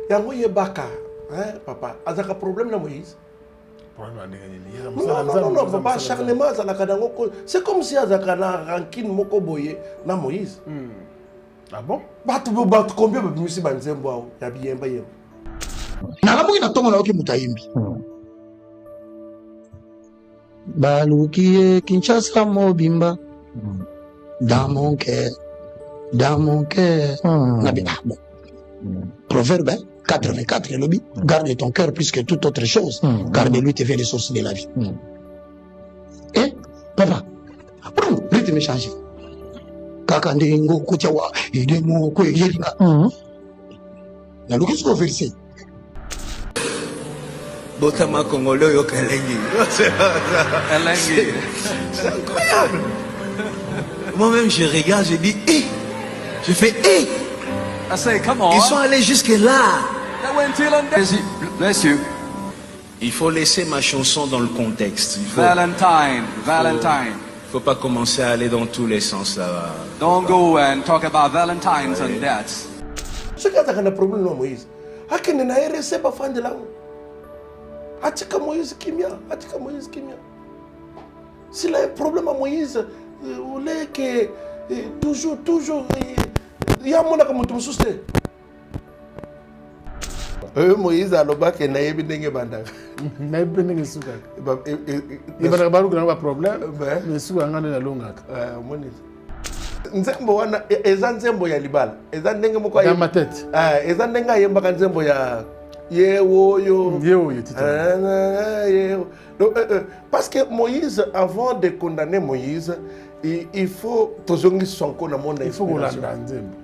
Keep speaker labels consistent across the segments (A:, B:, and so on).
A: Yango yebaka, hein, papa. Azaka problème na Moïse. Non, papa, acharnement, c'est comme si Azaka na rancune moko boye na Moïse.
B: Ah bon?
A: Combien de musiques banzembo ya biyemba yem.
C: Nalamuki na tongo na oki mutayimbi. Baluki Kinshasa mobimba. Dans mon cœur. Bon. Proverbe 84, le lobby. Garde ton cœur plus que toute autre chose. Garde-lui tes les sources de la vie. Eh, papa, rythme changé. Kakandingo kutiawa, idemo ko yelina. Na luki so verser.
D: Botama Congolais yo Kalengi. C'est incroyable. Moi-même je regarde, je dis je fais
B: I say, come on.
D: Ils sont allés jusque là.
B: That went till on bless you.
D: Il faut laisser ma chanson dans le contexte.
B: Valentine.
D: Faut pas commencer à aller dans tous les sens là-bas.
B: Don't go and talk about Valentines and dates.
A: Ce qui a un problème avec Moïse, il n'a pas reçu par fan de là. Atika Moïse Kimia. S'il a un problème à Moïse, il est que toujours, il y a un monde comme tout souci. Moïse a le bac et n'a pas de banda.
E: N'a pas de souka. Il va avoir un problème. Mais souka ngana na longa.
A: Nzembo wana eza nzembo ya libala. Eza ndenge moko
E: ya ma tête.
A: Eza ndenge ayembaka nzembo ya yewoyo. Parce que Moïse, avant de condamner Moïse, il faut tozongi sonko na monde.
E: Il faut qu'on lande nzembo.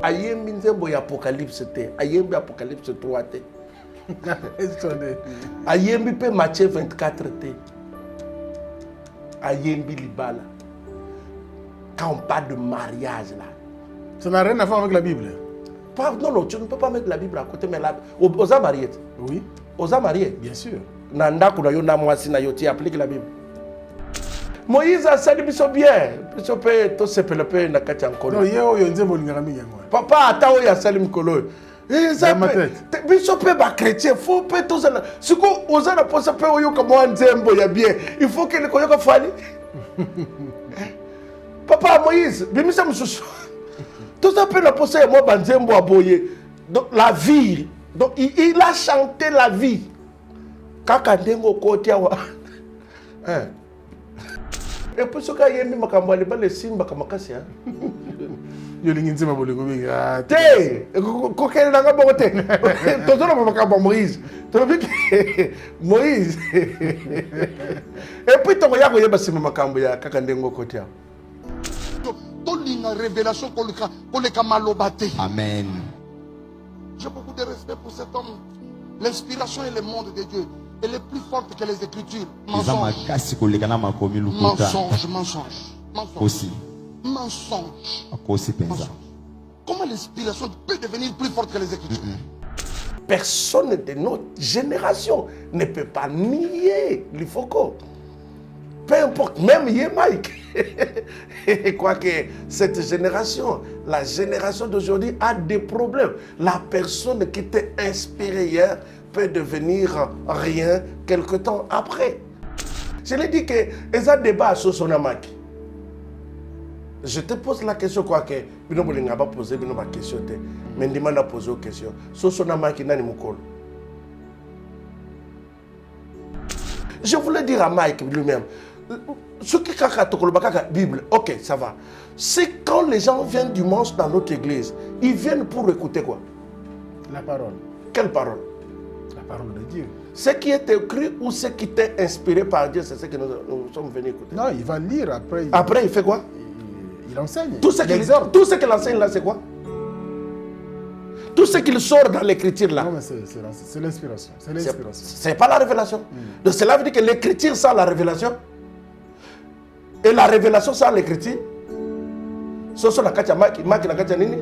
A: Ayembi nzembo ya Apocalypse te. Ayembi Apocalypse 3 te. Ayembi pe Matthieu 24 te. Ayembi libala. Quand on parle de mariage là.
E: Ça n'a rien à voir avec la Bible.
A: Non, tu ne peux pas mettre la Bible à côté, mais là, aux a mariés.
E: Oui.
A: Aux a mariés.
E: Bien sûr.
A: Nanda kuna yona mwasi na yoti applique la Bible. Moïse a sali biso bien. Biso pe to sepele pe na kati ankolo.
E: Non, yeo yo nzembo lingaka mingi yango.
A: Papa ata o ya sali mkolo. Biso pe ba chrétien, faut pe to zala. Siko oza na posa pe oyo ka mwa nzembo ya bien. Il faut que le koyoka fali. Papa Moïse, bimisa mususu. Tout ça peut la poser à moi, Banzembo Aboye. Donc la vie. Donc il a chanté la vie. Kakandengo Kotiawa. Et puis ce qu'il y a mis makambo les balles simba kamakasi hein.
E: Yo linginzi mabolengo mingi.
A: Té, kokele nanga bokote. Tozona makambo Moïse. Moïse. Et puis to yako yeba simba makambo ya Kakandengo Kotiawa.
C: Une révélation pour les Kamalobate.
F: Amen.
C: J'ai beaucoup de respect pour cet homme. L'inspiration et le monde de Dieu, elle est plus forte que les Écritures. Mensonge. Comment l'inspiration peut devenir plus forte que les Écritures?
A: Personne de notre génération ne peut pas nier l'Ifoko. Peu importe, même Mike. Quoique cette génération, la génération d'aujourd'hui a des problèmes. La personne qui était inspirée hier peut devenir rien quelque temps après. Je l'ai dit que les débats sur son amaki. Je te pose la question quoique je ne pas poser ma question, mais je demande à poser une question. Sur son amaki nani mukolo. Je voulais dire à Mike lui-même. Ce qui est la Bible, ok, ça va. C'est quand les gens viennent dimanche dans notre église, ils viennent pour écouter quoi?
E: La parole.
A: Quelle parole?
E: La parole de Dieu.
A: Ce qui est écrit ou ce qui est inspiré par Dieu, c'est ce que nous sommes venus écouter.
E: Non, il va lire après.
A: Après, il fait quoi?
E: Il enseigne.
A: Tout ce qu'il enseigne là, c'est quoi? Tout ce qu'il sort dans l'écriture là.
E: Non, mais c'est l'inspiration. C'est l'inspiration.
A: C'est pas la révélation. Donc cela veut dire que l'écriture sans la révélation. Et la révélation sans l'écriture. Ce la katia maki na katia nini?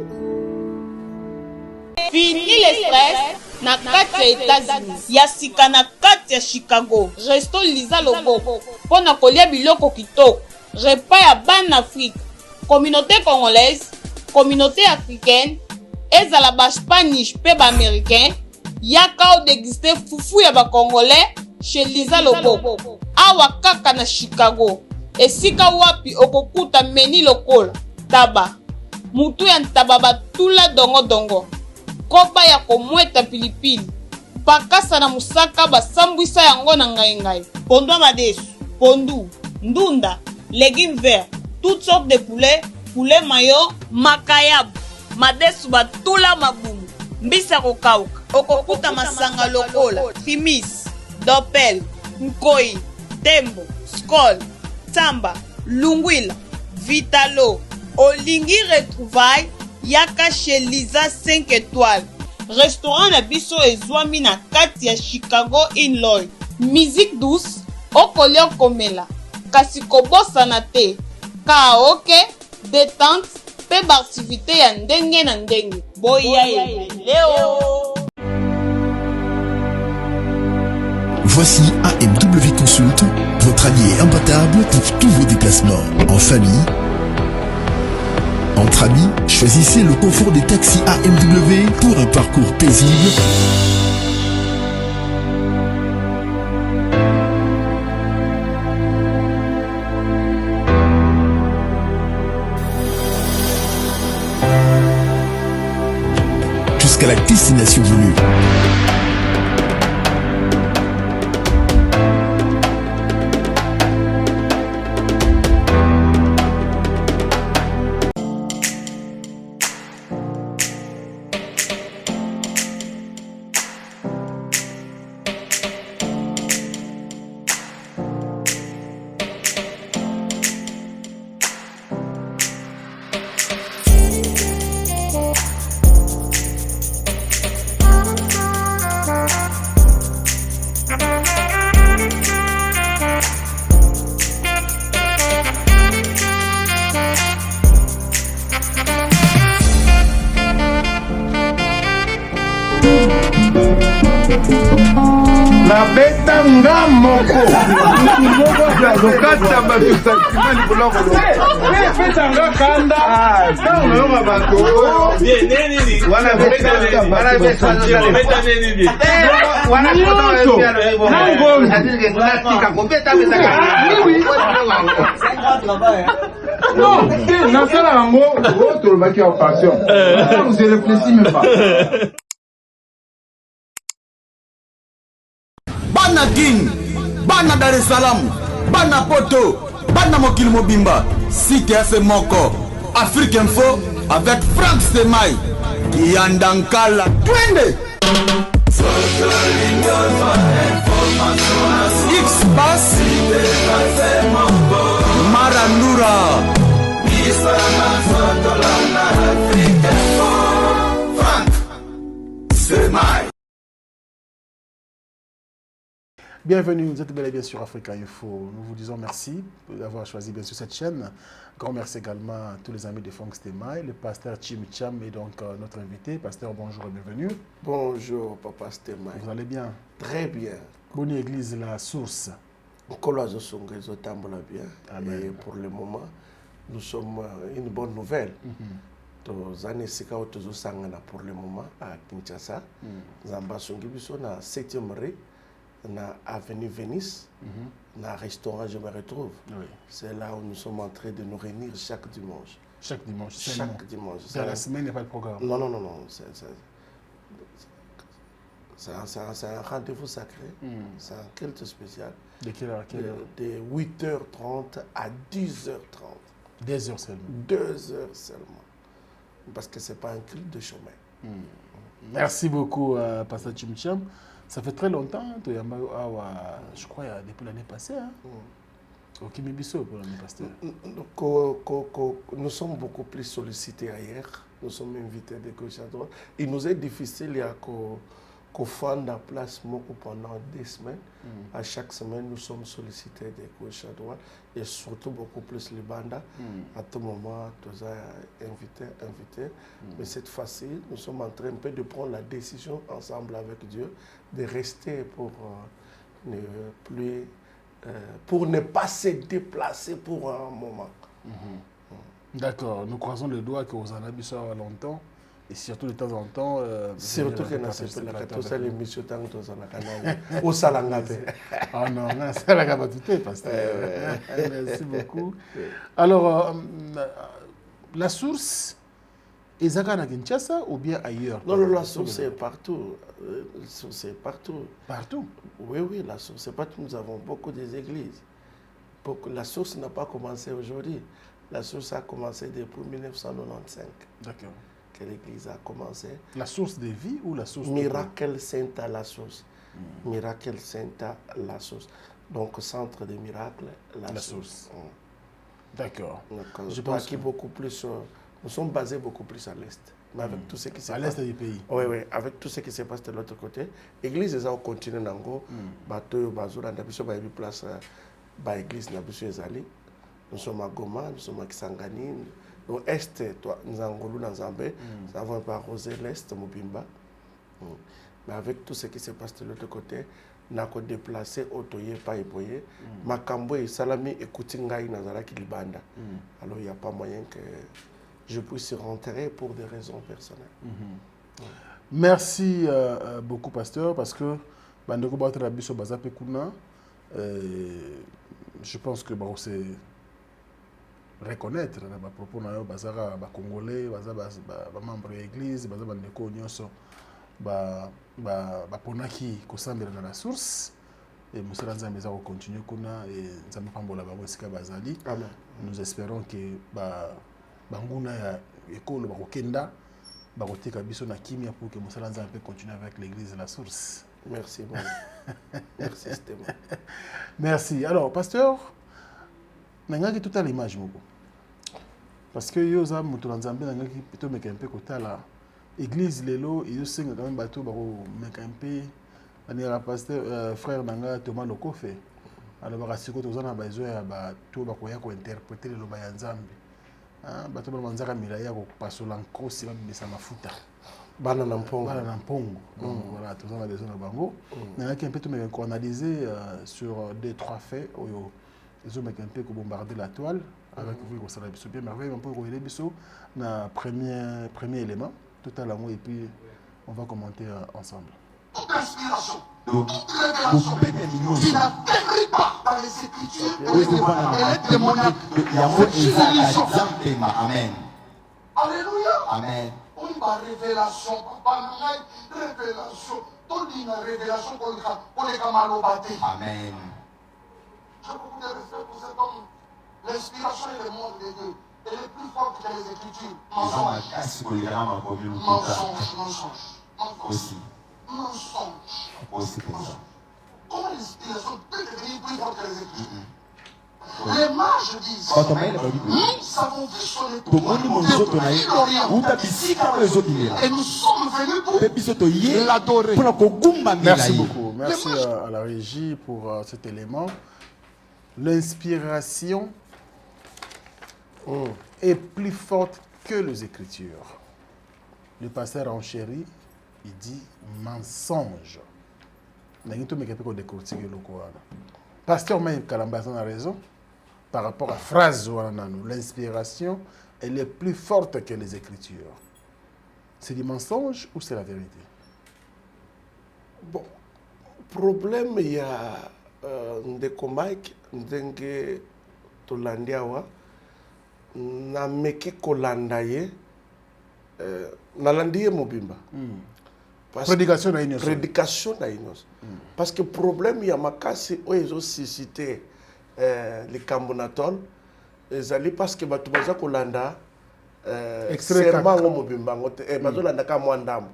G: Fini les stress na kati ya États-Unis. Ya sika na kati ya Chicago. Resto Liza Loboko. Pona kolia biloko kitoko. Repas ya ban Afrique. Communauté congolaise, communauté africaine ezala ba Spanish pe ba américain yaka o déguster fufu ya ba congolais chez Lisa Loboko awa kaka na Chicago esika wapi okokuta meni lokola taba mutu ya ntaba batula dongo koba ya komweta pilipili pakasa na musaka basambwisa yango na ngai pondu madesu pondu ndunda légumes verts toutes sortes de poulet mayo makayab madesu batula mabumu mbisa kokauka okokuta masanga lokola fimis dopel nkoi tembo skol tamba lungwila vitalo olingi retrouvaille yaka chez Lisa 5 étoiles restaurant na biso ezwami na kati ya Chicago Illinois musique douce okolia komela kasi kobosana te karaoke détente pe baactivité ya ndenge na ndenge boya leo.
F: Voici AMW Consult, votre allié imbattable pour tous vos déplacements. En famille, entre amis, choisissez le confort des taxis AMW pour un parcours paisible. Jusqu'à la destination voulue.
A: La beta nga moko lokata bato sakimani koloko beta nga kanda tango nayonga bato wana beta non, nasala yango tolobaki en passion. Vous ne réfléchissez même pas.
H: Bana King, Bana Dar es Salaam, Bana Poto, Bana Mokil Mobimba, CTF Moko, Afrique Info avec Frank Stemai, Yandankala, Twende. X-Bass, Marandura, Frank Stemai.
E: Bienvenue, vous êtes bel et bien sur Africa Info. Nous vous disons merci d'avoir choisi bien sûr cette chaîne. Grand merci également à tous les amis de Frank Stemai, le pasteur Chim Cham et donc notre invité. Pasteur, bonjour et bienvenue.
A: Bonjour, Papa Stemai.
E: Vous allez bien?
A: Très bien.
E: Bonne église, la source.
A: Bien.
E: Amen.
A: Et pour le moment, nous sommes une bonne nouvelle. Pour le moment à Kinshasa, Zamba Songibiso na 7e rue. Na avenue Venice, na restaurant Je me retrouve. Oui. C'est là où nous sommes en train de nous réunir chaque dimanche.
E: Chaque dimanche.
A: Chaque dimanche.
E: Dans la semaine, il n'y a pas de programme.
A: Non. C'est un rendez-vous sacré. C'est un culte spécial.
E: De quelle heure?
A: De 8h30 à 10h30.
E: 2 heures seulement.
A: 2 heures seulement. Parce que ce n'est pas un culte de chemin.
E: Merci beaucoup, Pasteur Chim Cham. Ça fait très longtemps, je crois, depuis l'année passée. Au Kimibiso pour l'année passée.
A: Nous sommes beaucoup plus sollicités ailleurs. Nous sommes invités de gauche à droite. Il nous est difficile qu'on fasse la place pendant 2 semaines. À chaque semaine, nous sommes sollicités de gauche à droite. Et surtout beaucoup plus les bandas. À tout moment, tous invités. Mais cette fois-ci, nous sommes en train un peu de prendre la décision ensemble avec Dieu de rester pour ne pas se déplacer pour un moment.
E: D'accord. Nous croisons le doigt que vous en avez ça longtemps Et surtout de temps en temps...
A: Surtout que na sepelaka tosala émission ntango tozalaka nani osalanga mpe.
E: Ah non, nasalaka bato te, pasteur. Merci beaucoup. Alors, la source, ezaka na Kinshasa ou bien ailleurs?
A: Non, la source est partout. La source est partout.
E: Partout?
A: Oui, la source est partout. Nous avons beaucoup des églises. La source n'a pas commencé aujourd'hui. La source a commencé depuis 1995.
E: D'accord.
A: Que l'église a commencé.
E: La source de vie ou la source
A: Miracle Sainte à la source. Miracle Sainte à la source. Donc, centre de miracles, la source.
E: D'accord.
A: Je pense que beaucoup plus... nous sommes basés beaucoup plus à l'est. Mais avec tout ce qui se passe...
E: À l'est du pays.
A: Oui, avec tout ce qui se passe de l'autre côté. L'église, ils ont continué dans bateau, bazoola, nous avons place l'église, nous sommes à Goma, nous sommes à Kisangani. Au est, nous avons pas arrosé l'est, Mobimba. Mais avec tout ce qui se passe de l'autre côté, nous avons déplacé Otoye, Païboye, Makambo et Salami et Koutingaï, Nazaraki Libanda. Alors il n'y a pas moyen que je puisse rentrer pour des raisons personnelles.
E: Merci beaucoup, pasteur, parce que Bandeko Batrabiso Bazape Kuna, je pense que bon, c'est reconnaître à propos de bazara ba congolais bazara ba membre de l'église bazara bandeko nyonso ba ponaki kosambela na la source et musala nzambe za continuer kuna et nzambe pambola bango esika bazali.
A: Amen.
E: Nous espérons que banguna ya ekolo ba kokenda ba kotika biso na kimia pour que musala nzambe continue avec l'église de la source.
A: Merci bon. Merci Stéphane.
E: Merci. Alors pasteur, nangaki tout à l'image moko. Parce que yoza mutulanzambe nangaki plutôt mekampe kotala église lelo iyo senga quand même bato bako mekampe anira pasteur frère nanga Thomas Lokofe. Alors bakasiko tozana bazo ya bato bakoya ko interpréter le loba ya nzambe. Ah bato banzaka milaya ko pasola nkosi ba bisa mafuta.
A: Bana na mpongo.
E: Donc voilà, tozana besoin na bango. Nangaki un peu tout me analyser sur 2-3 faits oyo ils ont bombardé la toile avec vous, ça a bien merveilleux, on peut regarder le premier élément, tout à l'heure, et puis on va commenter ensemble.
I: Toute inspiration, toute révélation qui n'atterrit pas dans les Écritures, elle est démoniaque.
H: Amen.
I: Alléluia.
H: Amen.
I: On va révélation, papa, révélation, toute une révélation pour les camarades.
H: Amen.
I: J'ai beaucoup de respect pour cet homme. L'inspiration et le monde de Dieu, elle est plus forte que les Écritures. Mensonge. Comment l'inspiration peut devenir plus forte que les Écritures? Les mages disent, nous avons vu son étoile depuis l'Orient. Et nous sommes venus pour l'adorer.
E: Merci beaucoup. Merci à la régie pour cet élément. L'inspiration est plus forte que les Écritures. Le pasteur enchéri, il dit mensonge. Pasteur Maïb Kalambazan a raison par rapport à la phrase. L'inspiration, elle est plus forte que les Écritures. C'est du mensonge ou c'est la vérité?
A: Bon, problème, il y a ndeko Mike ndenge tolandi awa nameki kolanda ye nalandi ye mobimba
E: prédication na inos
A: parce que problème ya makasi oyo ezosuscite likambo na tol ezali parce que bato baza kolanda serment yango mobimba yango te bazolanda ka mwa ndambo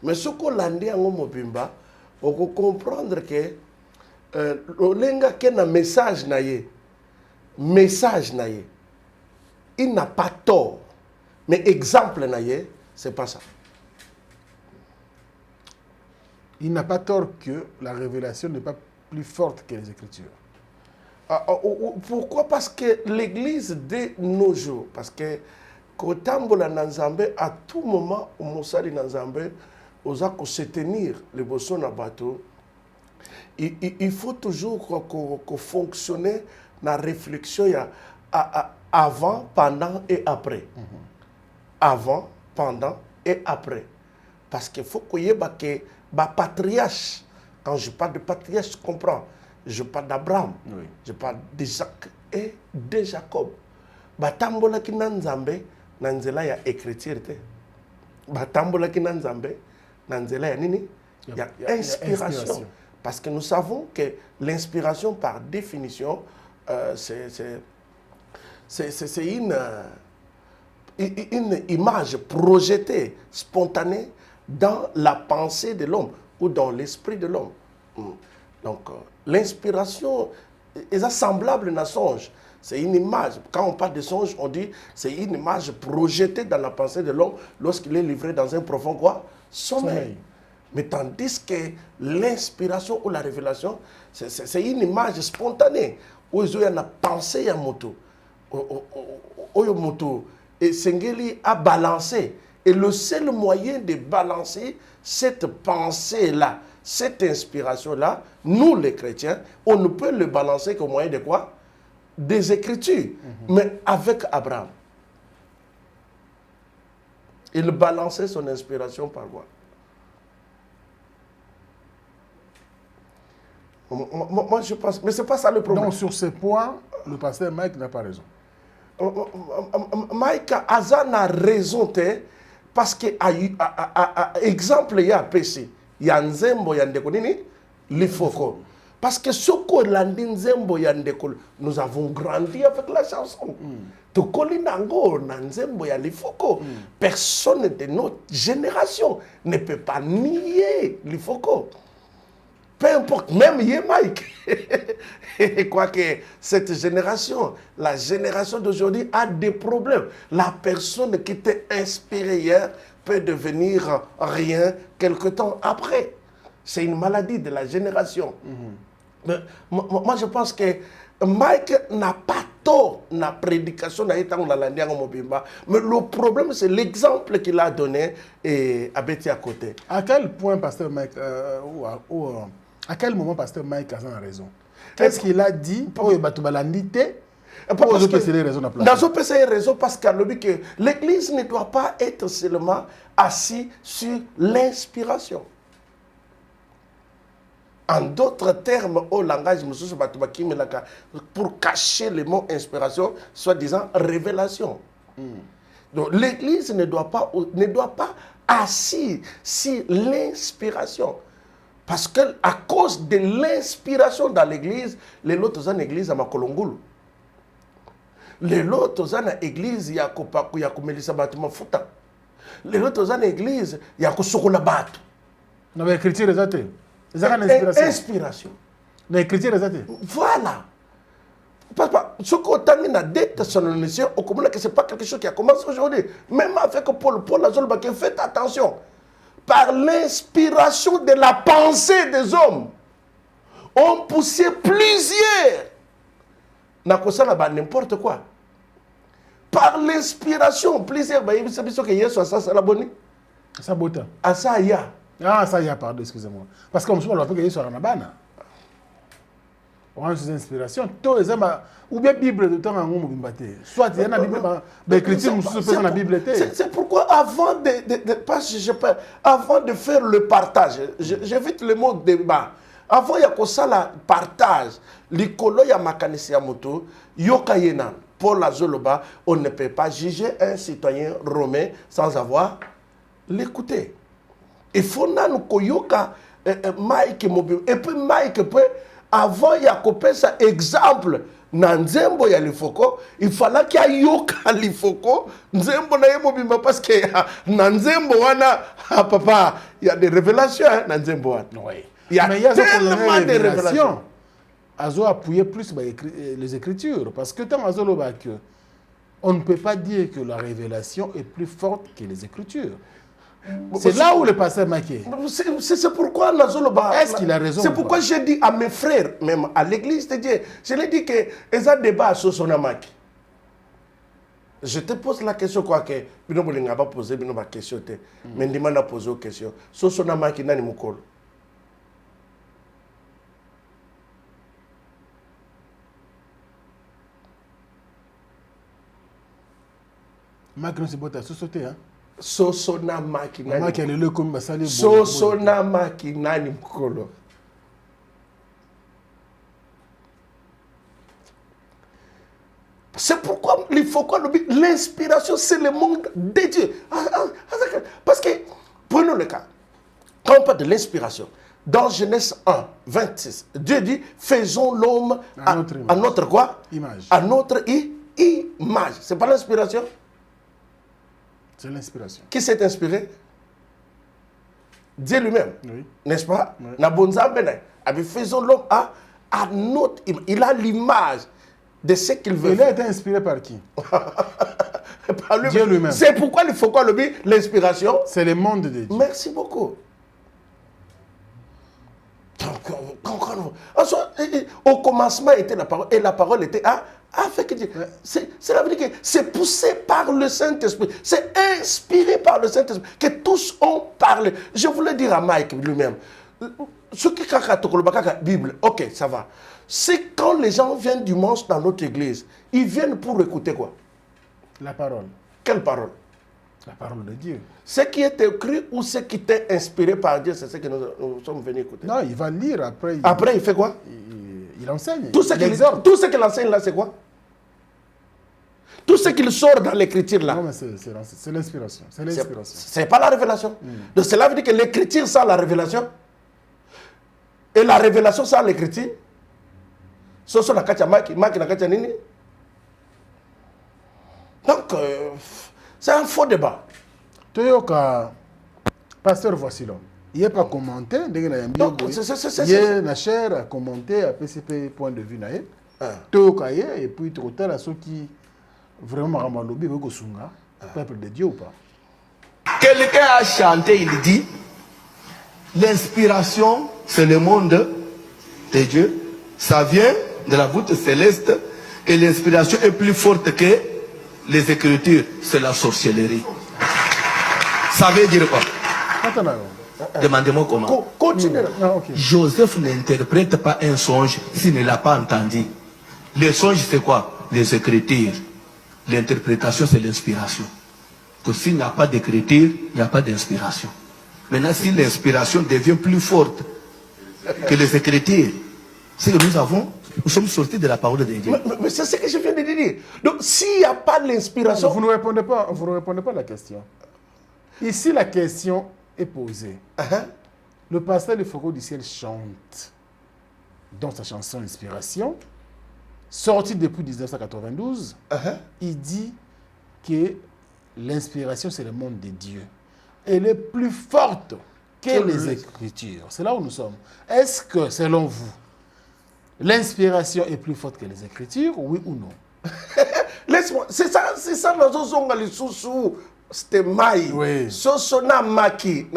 A: mais soki olandi yango mobimba okocomprendre ke Olenga kena message na ye, il n'a pas tort, mais exemple na ye, c'est pas ça.
E: Il n'a pas tort que la révélation n'est pas plus forte que les Écritures.
A: Pourquoi? Parce que l'Église de nos jours, parce que quand on Nzambe, à tout moment, on s'est dit Nzambe, on a se tenir les bossons à bateau. Il faut toujours qu'on fonctionne dans la réflexion avant, pendant et après. Avant, pendant et après. Parce qu'il faut qu'il y ait que patriarche. Quand je parle de patriarche, tu comprends. Je parle d'Abraham, je parle d'Isaac et de Jacob. Batambola ki nanzambe, nanzela ya écriture te. Batambola ki nanzambe, nanzela ya nini? Il y a inspiration. Parce que nous savons que l'inspiration, par définition, c'est une image projetée, spontanée, dans la pensée de l'homme ou dans l'esprit de l'homme. Donc, l'inspiration est semblable à un songe. C'est une image. Quand on parle de songe, on dit c'est une image projetée dans la pensée de l'homme lorsqu'il est livré dans un profond quoi? Sommeil. Mais tandis que l'inspiration ou la révélation, c'est une image spontanée. Où il y a une pensée à moto. Et Sengeli a balancé. Et le seul moyen de balancer cette pensée-là, cette inspiration-là, nous les chrétiens, on ne peut le balancer qu'au moyen de quoi? Des Écritures. Mais avec Abraham, il balançait son inspiration par quoi? Moi, je pense, mais ce n'est pas ça le problème.
E: Donc, sur ce point, le pasteur Mike n'a pas raison.
A: Mike Azan a raison, parce que, exemple, il y a PC, il y a Nzembo, il y a Ndekonini, l'Ifoko. Parce que ce qu'on a dit, Nzembo, il y a Ndekol, nous avons grandi avec la chanson. Tokoli Nango, Nzembo, il y a l'Ifoko. Personne de notre génération ne peut pas nier l'Ifoko. Peu importe, même Mike. Quoique cette génération, la génération d'aujourd'hui a des problèmes. La personne qui était inspirée hier peut devenir rien quelque temps après. C'est une maladie de la génération. Mais, moi, je pense que Mike n'a pas tort dans la prédication mais le problème, c'est l'exemple qu'il a donné et a Betty à côté.
E: À quel point, pasteur Mike, à quel moment pasteur Mike a raison? Qu'est-ce qu'il a dit pour les raisons
A: parce que l'Église ne doit pas être seulement assise sur l'inspiration. En d'autres termes, au langage, pour cacher le mot inspiration, soi-disant révélation. Donc l'Église ne doit pas assise sur l'inspiration. Parce qu'à cause de l'inspiration dans l'église, les autres en église à Makolongulu. Les autres en église, il y a Melissa Batuma Futa. Les autres en église, il y a Sokola Batu.
E: Non, mais l'écriture est athée.
A: Inspiration.
E: L'écriture est athée.
A: Voilà. Parce que ce qu'on a mis dans des Thessaloniciens, on comprend que ce n'est pas quelque chose qui a commencé aujourd'hui. Même avec Paul Azolba, faites attention. Par l'inspiration de la pensée des hommes, on poussait plusieurs. N'importe quoi. Par l'inspiration, plusieurs.
E: Pardon, excusez-moi. Parce qu'on me dit que Yesu Arabana. On a une inspiration. Ou bien Bible de temps en soit il y a une Bible, l'écriture dans la Bible.
A: C'est pourquoi avant de faire le partage, j'évite le mot débat. Avant il y a que ça le partage, l'ikolo ya makanisi ya moto, yokayenan. Paul Azoloba, on ne peut pas juger un citoyen romain sans avoir l'écouter. Il faut nous koyoka Mike Mobile. Et puis Mike peut avant il y a coupé ça exemple Nzembo ya lifoko, il fallait qu'il y ait yoka lifoko Nzembo na yemobimba parce que Nzembo wana papa il y a des révélations Nzembo wana.
E: Oui.
A: Il y a tellement de révélations.
E: Azo appuyé plus les Écritures parce que tant Azo le bac, on ne peut pas dire que la révélation est plus forte que les Écritures. C'est là où le pasteur Maké.
A: C'est pourquoi Nazoloba.
E: Est-ce qu'il a raison?
A: C'est pourquoi j'ai dit à mes frères, même à l'église de Dieu, je leur ai dit que ils ont débat sur son amaki. Je te pose la question quoi que nous n'avons pas posé une question, mais nous m'avons posé une question. Sur son amaki nani mukolo.
E: Mike ne s'est pas sauté, hein?
A: Sosona makinani.
E: Mama qui a le comme basali.
A: Sosona makinani mkolo. C'est pourquoi il faut qu'on oublie l'inspiration, c'est le monde de Dieu. Parce que, prenons le cas, quand on parle de l'inspiration, dans Genèse 1, 26, Dieu dit, faisons l'homme à notre quoi?
E: Image.
A: À notre image. C'est pas l'inspiration?
E: C'est l'inspiration.
A: Qui s'est inspiré? Dieu lui-même.
E: Oui.
A: N'est-ce pas?
E: Oui.
A: Faisons l'homme à notre image. Il a l'image de ce qu'il veut.
E: Il a été inspiré par qui?
A: Par lui-même.
E: Dieu lui-même.
A: C'est pourquoi il faut qu'on le dise, l'inspiration.
E: C'est le monde de Dieu.
A: Merci beaucoup. Donc, au commencement était la parole, et la parole était avec Dieu. Cela veut dire que c'est poussé par le Saint-Esprit, c'est inspiré par le Saint-Esprit, que tous ont parlé. Je voulais dire à Mike lui-même, ce qui est la Bible, ok, ça va. C'est quand les gens viennent dimanche dans notre église, ils viennent pour écouter quoi?
E: La parole.
A: Quelle parole?
E: La parole de Dieu.
A: Ce qui est écrit ou ce qui est inspiré par Dieu, c'est ce que nous sommes venus écouter.
E: Non, il va lire après.
A: Après, il fait quoi?
E: Il enseigne.
A: Tout ce qu'il enseigne là, c'est quoi? Tout ce qu'il sort dans l'écriture là.
E: Non, mais c'est l'inspiration. C'est l'inspiration.
A: C'est pas la révélation. Donc cela veut dire que l'écriture sans la révélation. Et la révélation sans l'écriture. Donc, c'est un faux débat.
E: Toyoka, pasteur, voici l'homme. Il n'y a pas commenté. Il y a une chair à commenter à PCP point de vue. Toyoka, et puis trop tard, à ceux qui vraiment ramalobi, peuple de Dieu ou pas.
D: Quelqu'un a chanté, il dit, l'inspiration, c'est le monde de Dieu. Ça vient de la voûte céleste et l'inspiration est plus forte que les Écritures. C'est la sorcellerie. Ça veut dire quoi? Demandez-moi comment.
A: Continue.
D: Joseph n'interprète pas un songe s'il ne l'a pas entendu. Le songe, c'est quoi? Les Écritures. L'interprétation, c'est l'inspiration. Que s'il n'y a pas d'écriture, il n'y a pas d'inspiration. Maintenant, si l'inspiration devient plus forte que les Écritures, c'est que nous sommes sortis de la parole de Dieu.
A: Mais c'est ce que je viens de dire. Donc, s'il n'y a pas l'inspiration...
E: Vous ne répondez pas à la question. Ici, la question est posée. Le pasteur de Foucault du ciel chante dans sa chanson Inspiration, sortie depuis 1992, il dit que l'inspiration, c'est le monde de Dieu. Elle est plus forte que les Écritures. C'est là où nous sommes. Est-ce que, selon vous, l'inspiration est plus forte que les Écritures, oui ou non?
A: Laisse-moi, c'est ça, c'était Maï,
E: oui.
A: Sosona Maki,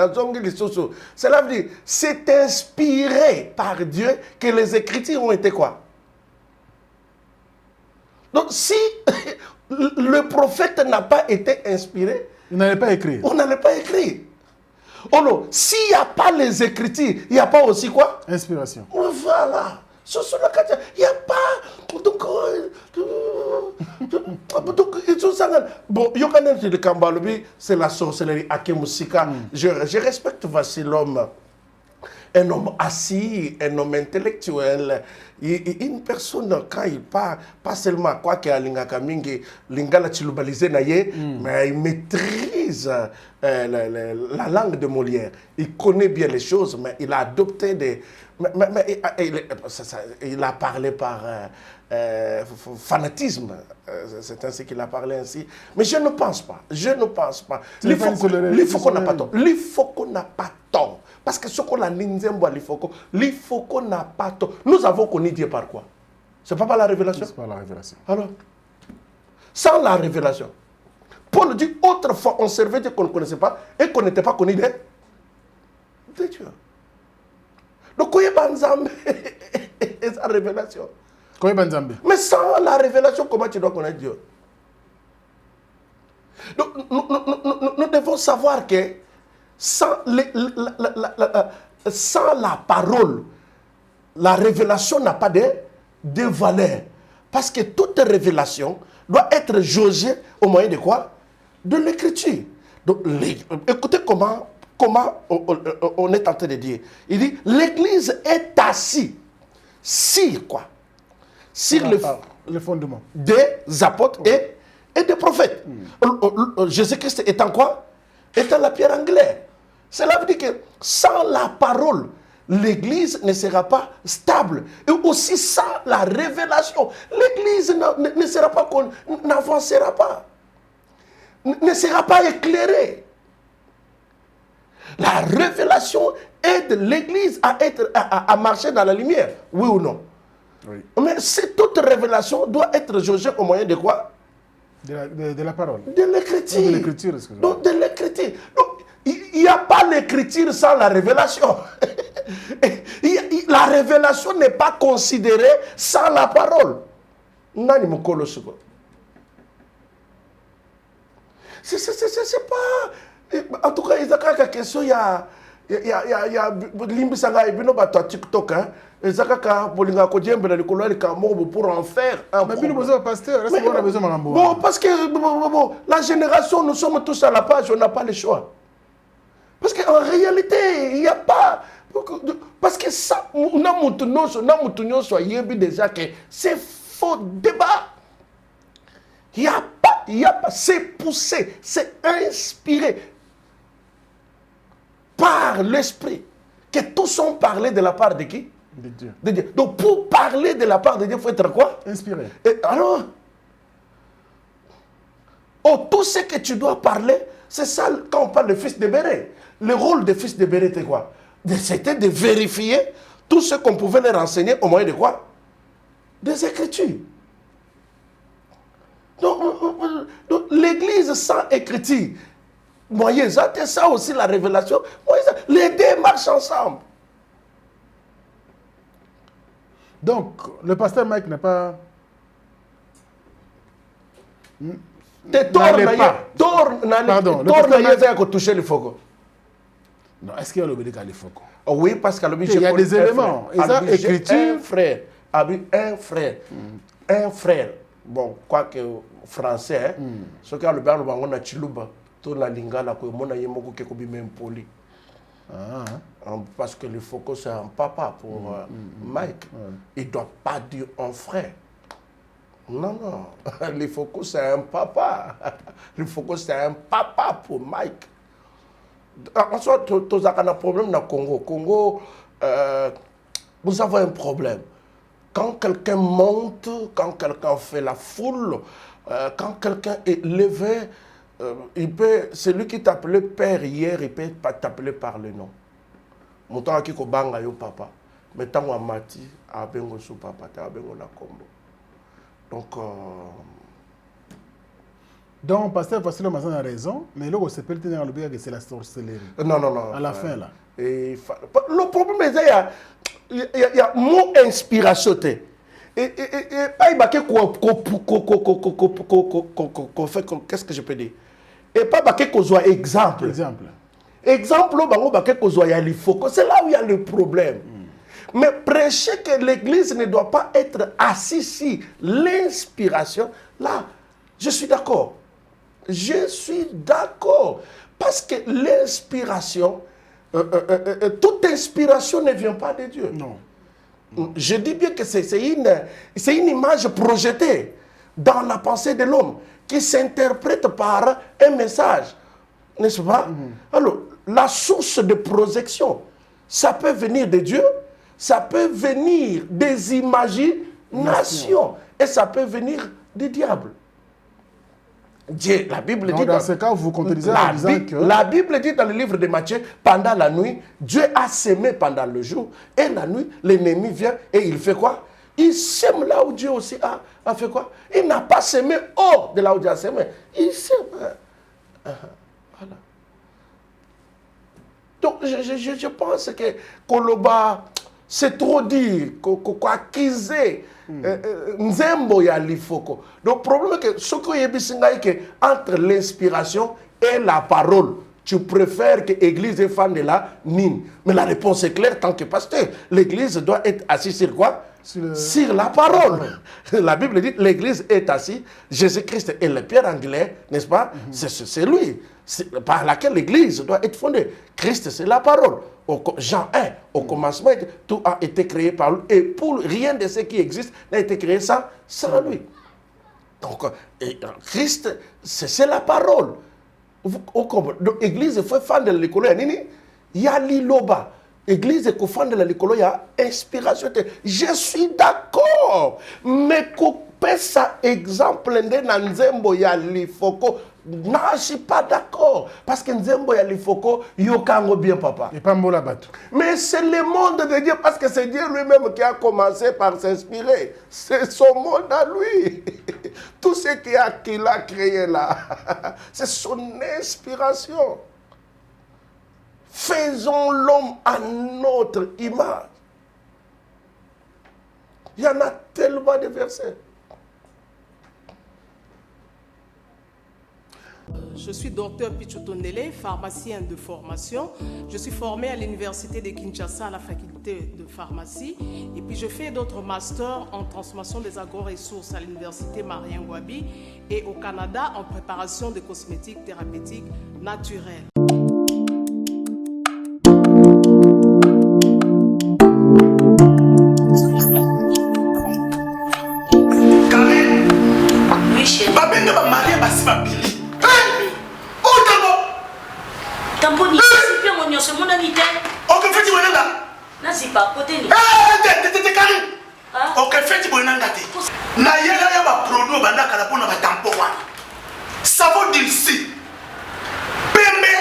A: cela veut dire, c'est inspiré par Dieu que les Écritures ont été quoi? Donc si le prophète n'a pas été inspiré,
E: il n'allait pas écrire.
A: On n'allait pas écrire. Oh non, s'il n'y a pas les Écritures, il n'y a pas aussi quoi? Inspiration. Voilà. Il n'y a pas. Donc, bon, c'est la sorcellerie. Je respecte voici l'homme. Un homme assis, un homme intellectuel, une personne, quand il parle, pas seulement quoi qu'il y a lingala chilubalisé naye, mais il maîtrise la langue de Molière. Il connaît bien les choses, mais il a adopté des... il a parlé par fanatisme, c'est ainsi qu'il a parlé ainsi. Mais je ne pense pas, Il faut qu'on n'a pas tort. Il faut qu'on n'a pas tort. Parce que ce qu'on a il faut qu'on n'a pas tort. Nous avons connu Dieu par quoi? C'est pas par la révélation? C'est par la révélation. Alors, sans la révélation, Paul dit autrefois on servait Dieu qu'on ne connaissait pas et qu'on n'était pas connu de Dieu. Donc, quoi est sa révélation? Mais sans la révélation, comment tu dois connaître Dieu? Donc, nous devons savoir que sans la parole, la révélation n'a pas de valeur. Parce que toute révélation doit être jaugée au moyen de quoi? De l'écriture. Donc, écoutez comment on est en train de dire. Il dit, l'Église est assise sur quoi? Sur
E: le fondement
A: des apôtres et des prophètes. Jésus-Christ étant quoi? Étant la pierre angulaire. Cela veut dire que sans la parole, l'Église ne sera pas stable. Et aussi sans la révélation, l'Église ne sera pas, n'avancera pas. Ne sera pas éclairée. La révélation aide l'Église à marcher dans la lumière. Oui ou non?
E: Oui.
A: Mais toute révélation doit être jaugée au moyen de quoi?
E: De la parole.
A: De l'écriture.
E: De l'écriture, excusez-moi.
A: Donc, de l'écriture. Donc, il n'y a pas l'écriture sans la révélation. La révélation n'est pas considérée sans la parole. Nani mukolo suko. C'est pas... En tout cas, il y a quelques questions, il y a Limbisanga et Bino Bato TikTok, hein. Ils ont pour en faire un
E: problème. Pasteur,
A: bon, parce que la génération, nous sommes tous à la page, on n'a pas le choix. Parce qu'en réalité, il n'y a pas... Parce que ça, déjà que c'est faux débat. Il n'y a pas, c'est poussé, c'est inspiré par l'esprit. Que tous sont parlés de la part de qui?
E: De Dieu.
A: De Dieu. Donc pour parler de la part de Dieu, il faut être quoi?
E: Inspiré.
A: Et alors, tout ce que tu dois parler, c'est ça quand on parle de fils de Béret. Le rôle de fils de Béret, c'était quoi? C'était de vérifier tout ce qu'on pouvait leur enseigner au moyen de quoi? Des Écritures. Donc l'Église sans écriture, moyen, c'est ça aussi la révélation. Les deux marchent ensemble.
E: Donc, le pasteur Mike n'est pas...
A: Pardon, toucher le foco.
E: Non, est-ce qu'il y a l'obédique à l'Ifoko?
A: Oui, parce qu'il
E: y a des éléments.
A: Un frère. Un frère. Bon, quoique français, ce qui a le bain, on a chiluba, tout la lingala, que mon ayemoko qui est même poli. Parce que le Foucault, c'est un papa pour Mike. Il ne doit pas dire un frère. Non. Le Foucault, c'est un papa. Le Foucault, c'est un papa pour Mike. En soit, tu as un problème dans le Congo. Congo, vous avez un problème. Quand quelqu'un monte, quand quelqu'un fait la foule, quand quelqu'un est levé, celui qui t'appelait père hier, il peut pas t'appeler par le nom. Mon temps qui banga yo papa, mais tant qu'on mati, abengo sou papa, abengo na kombo.
E: Donc, pasteur Pasteur Mazan a raison, mais là, on se peut tenir le bien que c'est la sorcellerie.
A: Non.
E: À la fin, là.
A: Le problème, c'est qu'il y a mon inspiration. Et pas il qu'est-ce que je peux dire? Et pas qu'on soit exemple. Exemple, c'est là où il y a le problème. Mais prêcher que l'Église ne doit pas être assise sur l'inspiration, là, je suis d'accord. Je suis d'accord. Parce que l'inspiration, toute inspiration ne vient pas de Dieu.
E: Non.
A: Je dis bien que c'est une image projetée dans la pensée de l'homme qui s'interprète par un message. N'est-ce pas? Alors, la source de projection, ça peut venir de Dieu, ça peut venir des imaginations, et ça peut venir du diable. Dieu, la Bible dit
E: dans ce cas, vous contredisez en disant que...
A: La Bible dit dans le livre de Matthieu, pendant la nuit, Dieu a sémé pendant le jour, et la nuit, l'ennemi vient et il fait quoi? Il sème là où Dieu aussi a fait quoi? Il n'a pas sémé hors de là où Dieu a sémé. Il sème. Voilà. Donc, je pense que Koloba, c'est trop dire, qu'acquiser, Nzembo ya lifoko. Donc, le problème est que ce que entre l'inspiration et la parole, tu préfères que l'église est fan de la mine. Mais la réponse est claire, tant que pasteur. L'église doit être assise sur quoi? Sur la parole. La Bible dit l'église est assise, Jésus-Christ est le pierre angulaire, n'est-ce pas? C'est lui, par laquelle l'église doit être fondée. Christ, c'est la parole. Jean 1, au commencement, tout a été créé par lui. Et pour rien de ce qui existe n'a été créé sans lui. Donc, Christ, c'est la parole. L'église fait fan de l'école. Il y a l'iloba. L'église est fan de l'école. Il y a inspiration. Je suis d'accord. Mais couper ça exemple de Nzembo ya lifoko. Non, je ne suis pas d'accord. Parce que Nzembo ya lifoko, yokango bien papa.
E: Et pas Mola Batou.
A: Mais c'est le monde de Dieu, parce que c'est Dieu lui-même qui a commencé par s'inspirer. C'est son monde à lui. Tout ce qu'il a créé là, c'est son inspiration. Faisons l'homme à notre image. Il y en a tellement de versets.
J: Je suis docteur Pichotondele, pharmacien de formation. Je suis formé à l'université de Kinshasa à la faculté de pharmacie. Et puis je fais d'autres masters en transformation des agro-ressources à l'université Marien Ngouabi et au Canada en préparation de cosmétiques thérapeutiques naturelles.
K: Karen, oui chérie. Babende ba marié basi ba bili.
L: Tamponi, c'est bien mon c'est mon ami.
K: Ok, fais-tu bonne là?
L: Là, c'est pas côté.
K: T'es carré. Ok, fais-tu bonne là? Na yela ya ba produit banda kala pona ba tampon wana. Savon d'ici. Pembe,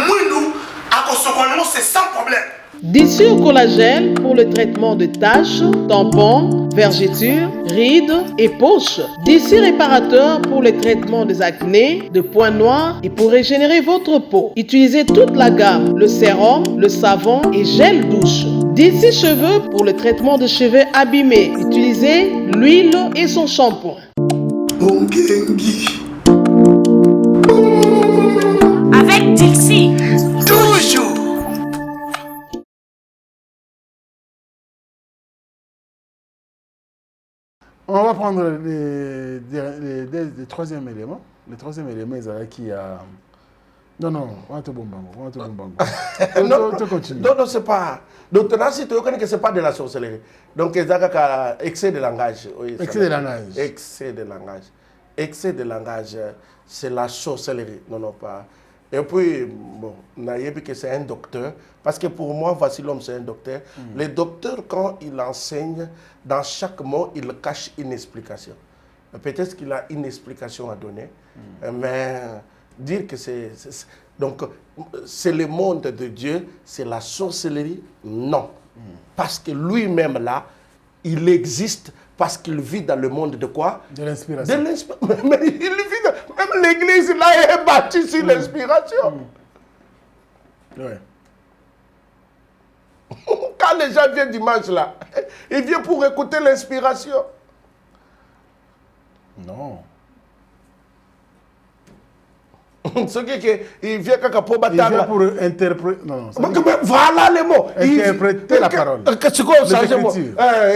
K: mounou, akosokono c'est sans problème.
J: D'ici au collagène pour le traitement de taches, tampons, vergetures, rides et poches. D'ici réparateur pour le traitement des acnés, de points noirs et pour régénérer votre peau. Utilisez toute la gamme, le sérum, le savon et gel douche. D'ici cheveux pour le traitement de cheveux abîmés. Utilisez l'huile et son shampoing.
L: Avec Dixie.
K: Toujours.
E: On va prendre le troisième élément. Le troisième élément, c'est qui a... Non, on va te bombango.
A: Non, c'est pas... Donc, si tu connais que ce n'est pas de la sorcellerie. Donc, il y a excès de langage. Oui, excès de langage. Excès de langage, c'est la sorcellerie. Non, pas... Et puis, bon, Naïebi que c'est un docteur, parce que pour moi, voici l'homme, c'est un docteur. Le docteur, quand il enseigne, dans chaque mot, il cache une explication. Peut-être qu'il a une explication à donner, mais dire que c'est... Donc, c'est le monde de Dieu, c'est la sorcellerie, non. Parce que lui-même, là, il existe parce qu'il vit dans le monde de quoi?
E: De l'inspiration.
A: Mais il vit dans... Même l'église, là, est bâtie sur l'inspiration.
E: Ouais.
A: Quand les gens viennent dimanche, là, ils viennent pour écouter l'inspiration.
E: Non.
A: Ce qui est, il vient pour
E: battre. Il vient pour interpréter. Non.
A: Voilà les mots.
E: Interpréter la parole.
A: C'est quoi ça?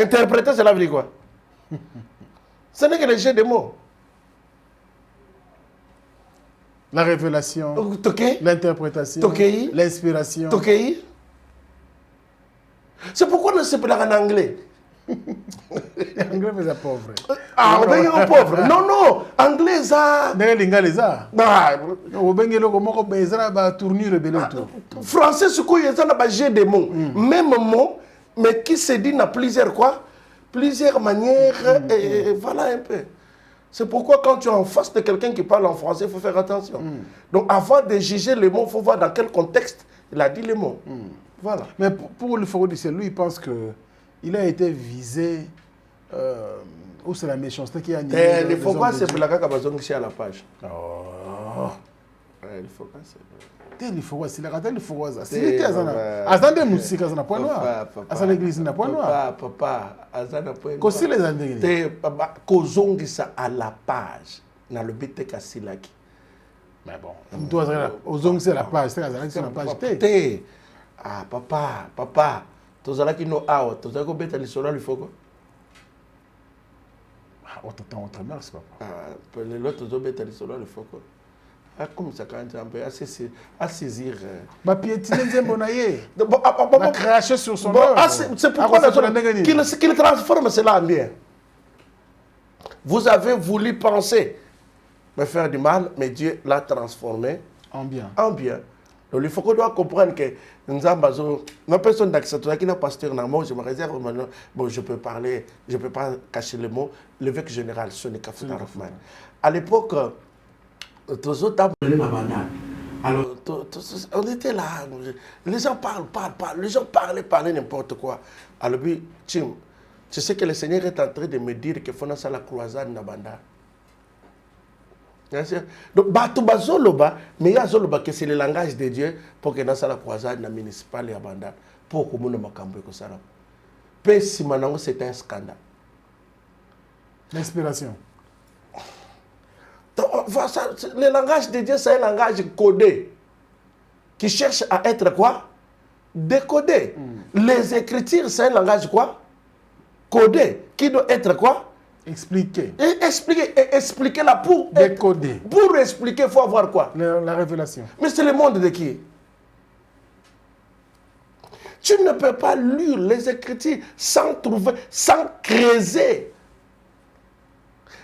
A: Interpréter, c'est la vie quoi? Ce n'est que le jeu des mots.
E: La révélation, l'interprétation, l'inspiration.
A: C'est pourquoi on ne sait pas en anglais.
E: Anglais, mais c'est pauvre.
A: Ah, on est pauvre. Non, anglais, ça. Français, c'est quoi? Il y a un jeu de mots. Même mot, mais qui se dit dans plusieurs quoi? Plusieurs manières. Et voilà un peu. C'est pourquoi quand tu es en face de quelqu'un qui parle en français, il faut faire attention. Donc avant de juger les mots, il faut voir dans quel contexte il a dit les mots. Voilà.
E: Mais pour le Foro Dicel, lui, il pense qu'il a été visé, ou c'est la méchanceté qui a animé.
A: Il faut voir, c'est pour la cacabason qui est à la page.
E: Oh.
A: Il faut pas, c'est
E: il faut voir, c'est la il faut voir ça. C'est Azande musique, Azana point noir. Azana l'église n'a point noir.
A: Papa, Azana point noir.
E: Qu'est-ce les Andés?
A: Te papa, kozongisa à la page. Na le bete kasilaki.
E: Mais bon, aux ongles, c'est la page, c'est la page
A: T. Ah, papa, tozala qui no out, tozala ko beta li solo li foko.
E: Ah, autre mars, papa.
A: Ah, les autres tozala beta li solo li foko. Ah, comme ça quand un peu à saisir.
E: Bah piétiner Nzembo naye. Bah cracher sur son œuvre.
A: C'est pourquoi qu'il transforme cela en bien. Vous avez voulu penser me faire du mal, mais Dieu l'a transformé
E: en bien.
A: Donc il faut qu'on doit comprendre que nous avons une personne d'accepter qui n'a pas pasteur dans moi, je me réserve maintenant. Bon, je peux parler, je ne peux pas cacher les mots. L'évêque général, Sonny Kafouta Rahman. À l'époque, tous autres alors, on était là, les gens parlent, les gens parlaient n'importe quoi. Alors, tu sais que le Seigneur est en train de me dire qu'il faut faire la croisade dans Banda. Donc, mais il y a que c'est le langage de Dieu pour que dans la croisade na municipale ya Banda pour que monde makambo ko sala. Si maintenant c'est un scandale.
E: L'inspiration.
A: Le langage de Dieu c'est un langage codé qui cherche à être quoi? Décodé. Les Écritures c'est un langage quoi? Codé qui doit être quoi?
E: Expliquer.
A: Expliquer là pour
E: décoder.
A: Pour expliquer, il faut avoir quoi?
E: La révélation.
A: Mais c'est le monde de qui? Tu ne peux pas lire les Écritures sans trouver, sans creuser,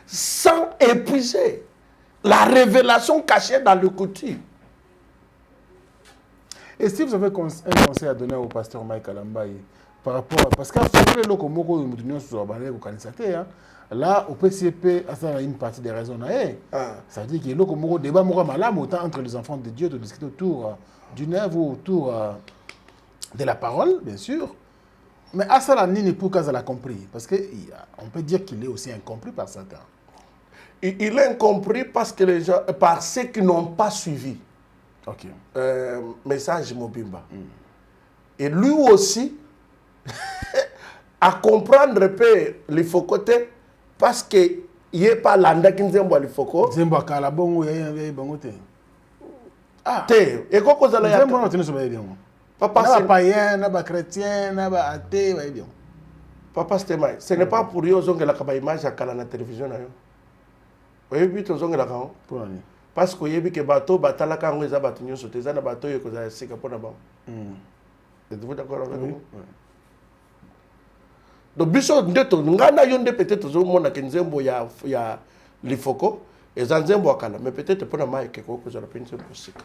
A: sans épuiser la révélation cachée dans le coutume.
E: Et si vous avez un conseil à donner au pasteur Mike Alambaye par rapport à... Parce qu'à faire le comoko là, au PCP, ça a une partie des raisons. Ça veut dire qu'il y a un débat autant entre les enfants de Dieu de discuter autour d'une œuvre ou autour de la parole, bien sûr. Mais à ça, Nini Pouka l'a compris. Parce qu'on peut dire qu'il est aussi incompris par Satan.
A: Il est incompris parce que les gens, par ceux qui n'ont pas suivi.
E: Ok.
A: Message Mobimba. Et lui aussi, à comprendre les faux côtés, parce que il n'est pas l'anda qui Nzembo à l'ifoko.
E: Nzembo à Kalabongo, il y a un bon côté.
A: Ah, t'es. Et quoi que ça l'a
E: Nzembo, non, tu ne sais pas bien. Papa, c'est païen, pas chrétien, pas athée, va bien.
A: Papa, c'est mal. Ce n'est pas pour eux que la image à la télévision. Vous avez vu ton zong là quand? Parce que vous avez vu que bateau, batala quand vous avez battu, vous avez un bateau et vous avez séqué pour là-bas. Êtes-vous d'accord avec nous? Donc, biso ndeto ngana yonde peut-être zo mona ke Nzembo ya lifoko et Nzembo akala mais peut-être pour na mai ke ko ko za pension possible.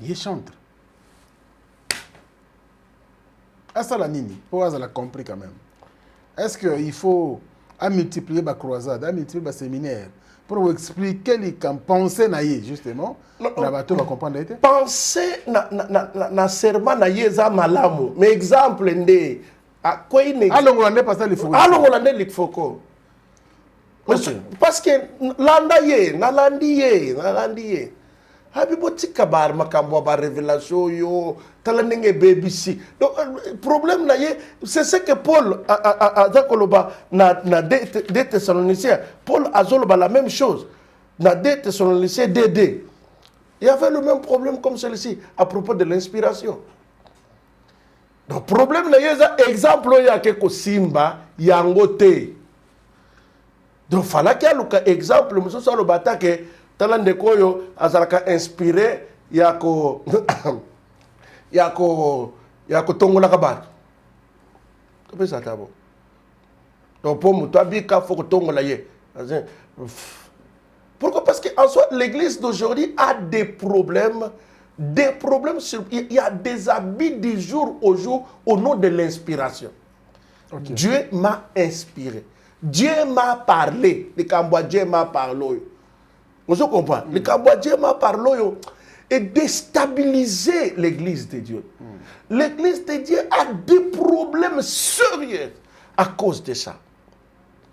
E: Il chante. Asa la nini pour la compris quand même. Est-ce que il faut multiplier la croisade, multiplier le séminaire pour vous expliquer les camps penser naïe justement la bateau va comprendre été
A: penser na serment naïe za malamu mais exemple ndé
E: Allons-y, passer les faux.
A: Allons-y, les faux. Parce que l'andaye, nalandiye. Habiboti kabar makambo ba révélation yo, talanenge baby si. Donc problème là c'est ce que Paul a zakoloba na des Thessaloniciens. Paul a zoloba la même chose. Na des Thessaloniciens DD. Il y avait le même problème comme celui-ci à propos de l'inspiration. Donc, le problème, c'est exemple, il y a quelque simba, yangote. Donc, il fallait qu'il y ait un exemple, mais ce soit le bata que talan de koyo, azalaka inspiré, yako tongo la kabat. Tu peux ça d'abord. Donc, pour moi, tu as bien qu'il faut que tongo la ye. Pourquoi? Parce qu'en soi, l'église d'aujourd'hui a des problèmes. Il y a des habits du jour au jour au nom de l'inspiration. Okay. Dieu m'a inspiré. Dieu m'a parlé. Le Cambodge, Dieu m'a parlé. Vous comprenez? Le Cambodge, Dieu m'a parlé et déstabiliser l'église de Dieu. L'église de Dieu a des problèmes sérieux à cause de ça.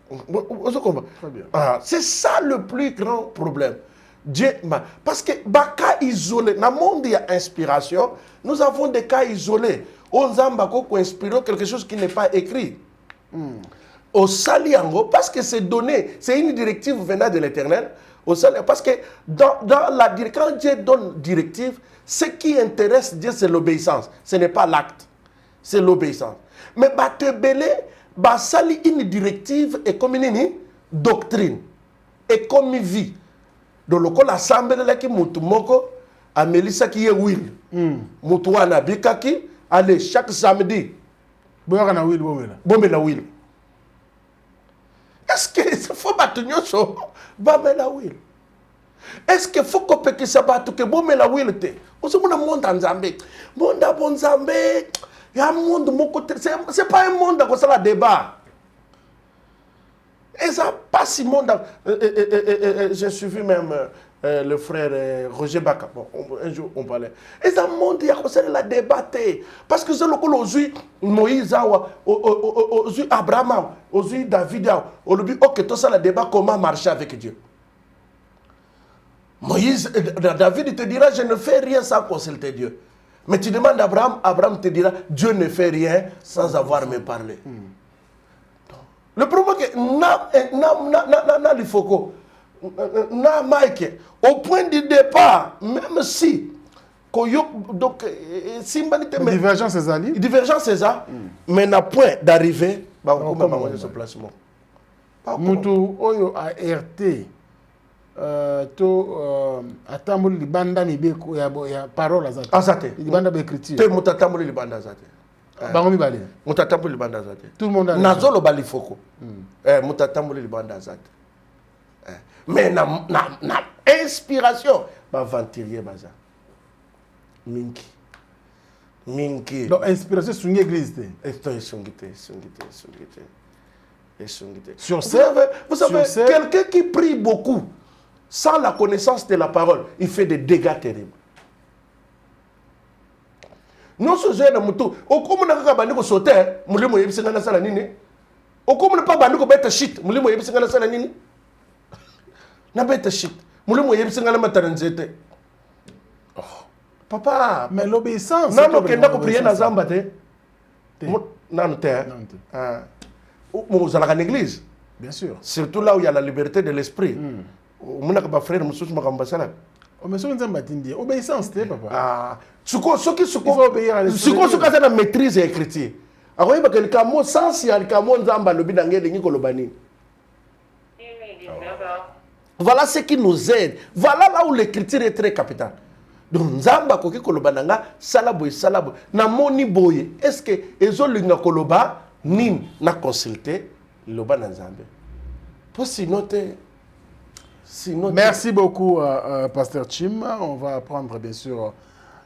A: Vous comprenez? C'est ça le plus grand problème. Dieu, parce que les cas isolés, dans le monde il y a inspiration, nous avons des cas isolés. On a inspiré quelque chose qui n'est pas écrit. Au Saliango, parce que c'est donné, c'est une directive venant de l'Éternel, au salaire. Parce que dans la quand Dieu donne directive, ce qui intéresse Dieu, c'est l'obéissance. Ce n'est pas l'acte, c'est l'obéissance. Mais te belé, sali une directive et comme une doctrine, et comme une vie. Donc, le l'assemblée là qui mutu moko, amelisa qui est will. Mutu wana bikaki, allez, chaque samedi.
E: Bomela will,
A: bomela will. Est-ce qu'il faut battre nyonso? Bomela will. Est-ce qu'il faut que ça batte que bomela will te? On se montre monde en Zambie. Monde à bon Zambie. Il y a un monde mon côté. C'est pas un monde comme ça la débat. Et ça pas si monde. J'ai suivi même le frère Roger Baka. Bon, un jour on parlait. Et ça monde il y a comme ça la débatté. Parce que c'est le coup aujourd'hui Moïse aujourd'hui Abraham, aujourd'hui David, aujourd'hui ok tout ça la débat comment marcher avec Dieu. Moïse, David te dira je ne fais rien sans consulter Dieu. Mais tu demandes à Abraham, Abraham te dira Dieu ne fait rien sans avoir me parlé. Le problème est que il faut que Mike au point du départ, même si donc si
E: divergence c'est ça,
A: divergence c'est ça, mais na point d'arriver, on va ce placement.
E: Mutu oyo a RT atambuli libanda mibeko ya parole azate.
A: Azate.
E: Libanda d'écriture.
A: Te mutatambuli libanda azate.
E: Bango mibale.
A: Mutatambuli libanda azate.
E: Tout le monde a
A: nazolo balifoko. Mutatambuli libanda azate. Mais na inspiration ba venturier baza. Minki.
E: Donc inspiration sur une église.
A: Sur scène, vous savez, quelqu'un qui prie beaucoup sans la connaissance de la parole, il fait des dégâts terribles. Non, ce jeune mutu, au comme on a pas sauter, mulimo yebisanga na sala nini? Au comme on pas bandiko beta shit, mulimo yebisanga na sala nini? Na beta shit, mulimo yebisanga na mataranzete. Papa,
E: mais l'obéissance.
A: Non, non, kenda ko prier na zamba te. Non, te. Vous allez à l'église.
E: Bien sûr.
A: Surtout là où il y a la liberté de l'esprit. Vous n'avez pas frère, monsieur, je m'en vais.
E: Mais ce que obéissance, papa.
A: Ah, ce qu'il faut obéir à l'esprit. Ce qu'il faut maîtrise l'écriture. Alors, il y a quelqu'un qui sans si il y a quelqu'un qui a le bidangé voilà ce qui nous aide. Voilà là où l'écriture est très capitale. Donc, Nzamba koki kolobananga salaboy salaboy. Na moni boye. Est-ce que ezo linga koloba nin na consulter loba na Nzambe? Pour sinon.
E: Merci beaucoup, Pasteur Chim. On va prendre bien sûr